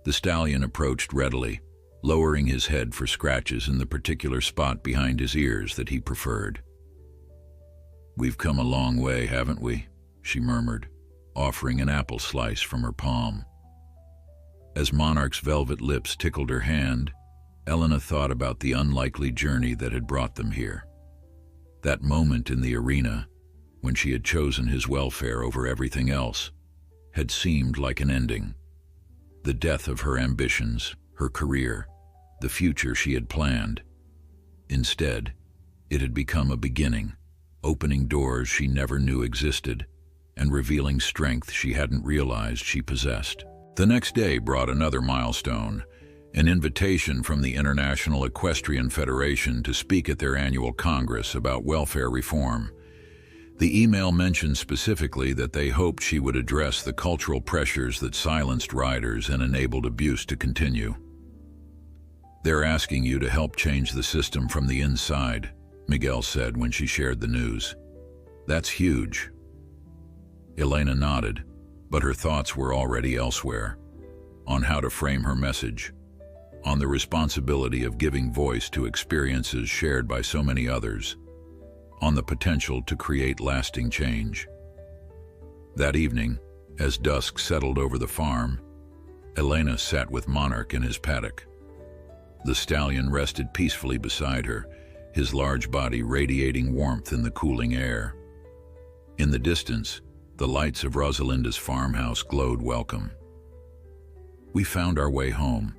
The stallion approached readily, lowering his head for scratches in the particular spot behind his ears that he preferred. "We've come a long way, haven't we?" she murmured, offering an apple slice from her palm. As Monarch's velvet lips tickled her hand, Elena thought about the unlikely journey that had brought them here. That moment in the arena, when she had chosen his welfare over everything else, had seemed like an ending. The death of her ambitions, her career, the future she had planned. Instead, it had become a beginning, opening doors she never knew existed, and revealing strength she hadn't realized she possessed. The next day brought another milestone, an invitation from the International Equestrian Federation to speak at their annual Congress about welfare reform. The email mentioned specifically that they hoped she would address the cultural pressures that silenced riders and enabled abuse to continue. "They're asking you to help change the system from the inside," Miguel said when she shared the news. "That's huge." Elena nodded, but her thoughts were already elsewhere, on how to frame her message, on the responsibility of giving voice to experiences shared by so many others, on the potential to create lasting change. That evening, as dusk settled over the farm, Elena sat with Monarch in his paddock. The stallion rested peacefully beside her, his large body radiating warmth in the cooling air. In the distance, the lights of Rosalinda's farmhouse glowed welcome. "We found our way home,"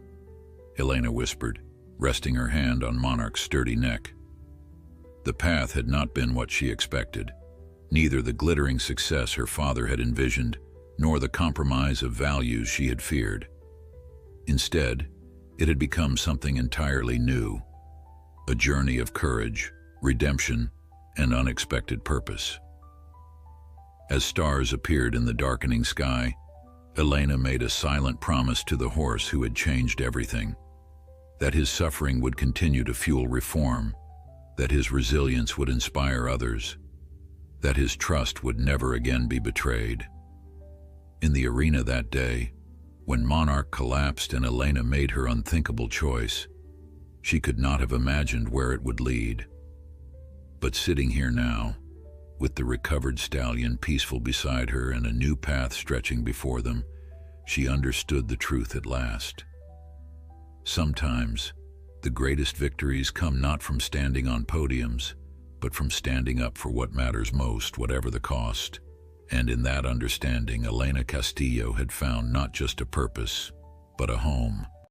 Elena whispered, resting her hand on Monarch's sturdy neck. The path had not been what she expected, neither the glittering success her father had envisioned, nor the compromise of values she had feared. Instead, it had become something entirely new, a journey of courage, redemption, and unexpected purpose. As stars appeared in the darkening sky, Elena made a silent promise to the horse who had changed everything, that his suffering would continue to fuel reform, that his resilience would inspire others, that his trust would never again be betrayed. In the arena that day, when Monarch collapsed and Elena made her unthinkable choice, she could not have imagined where it would lead. But sitting here now, with the recovered stallion peaceful beside her and a new path stretching before them, she understood the truth at last. Sometimes, the greatest victories come not from standing on podiums, but from standing up for what matters most, whatever the cost. And in that understanding, Elena Castillo had found not just a purpose, but a home.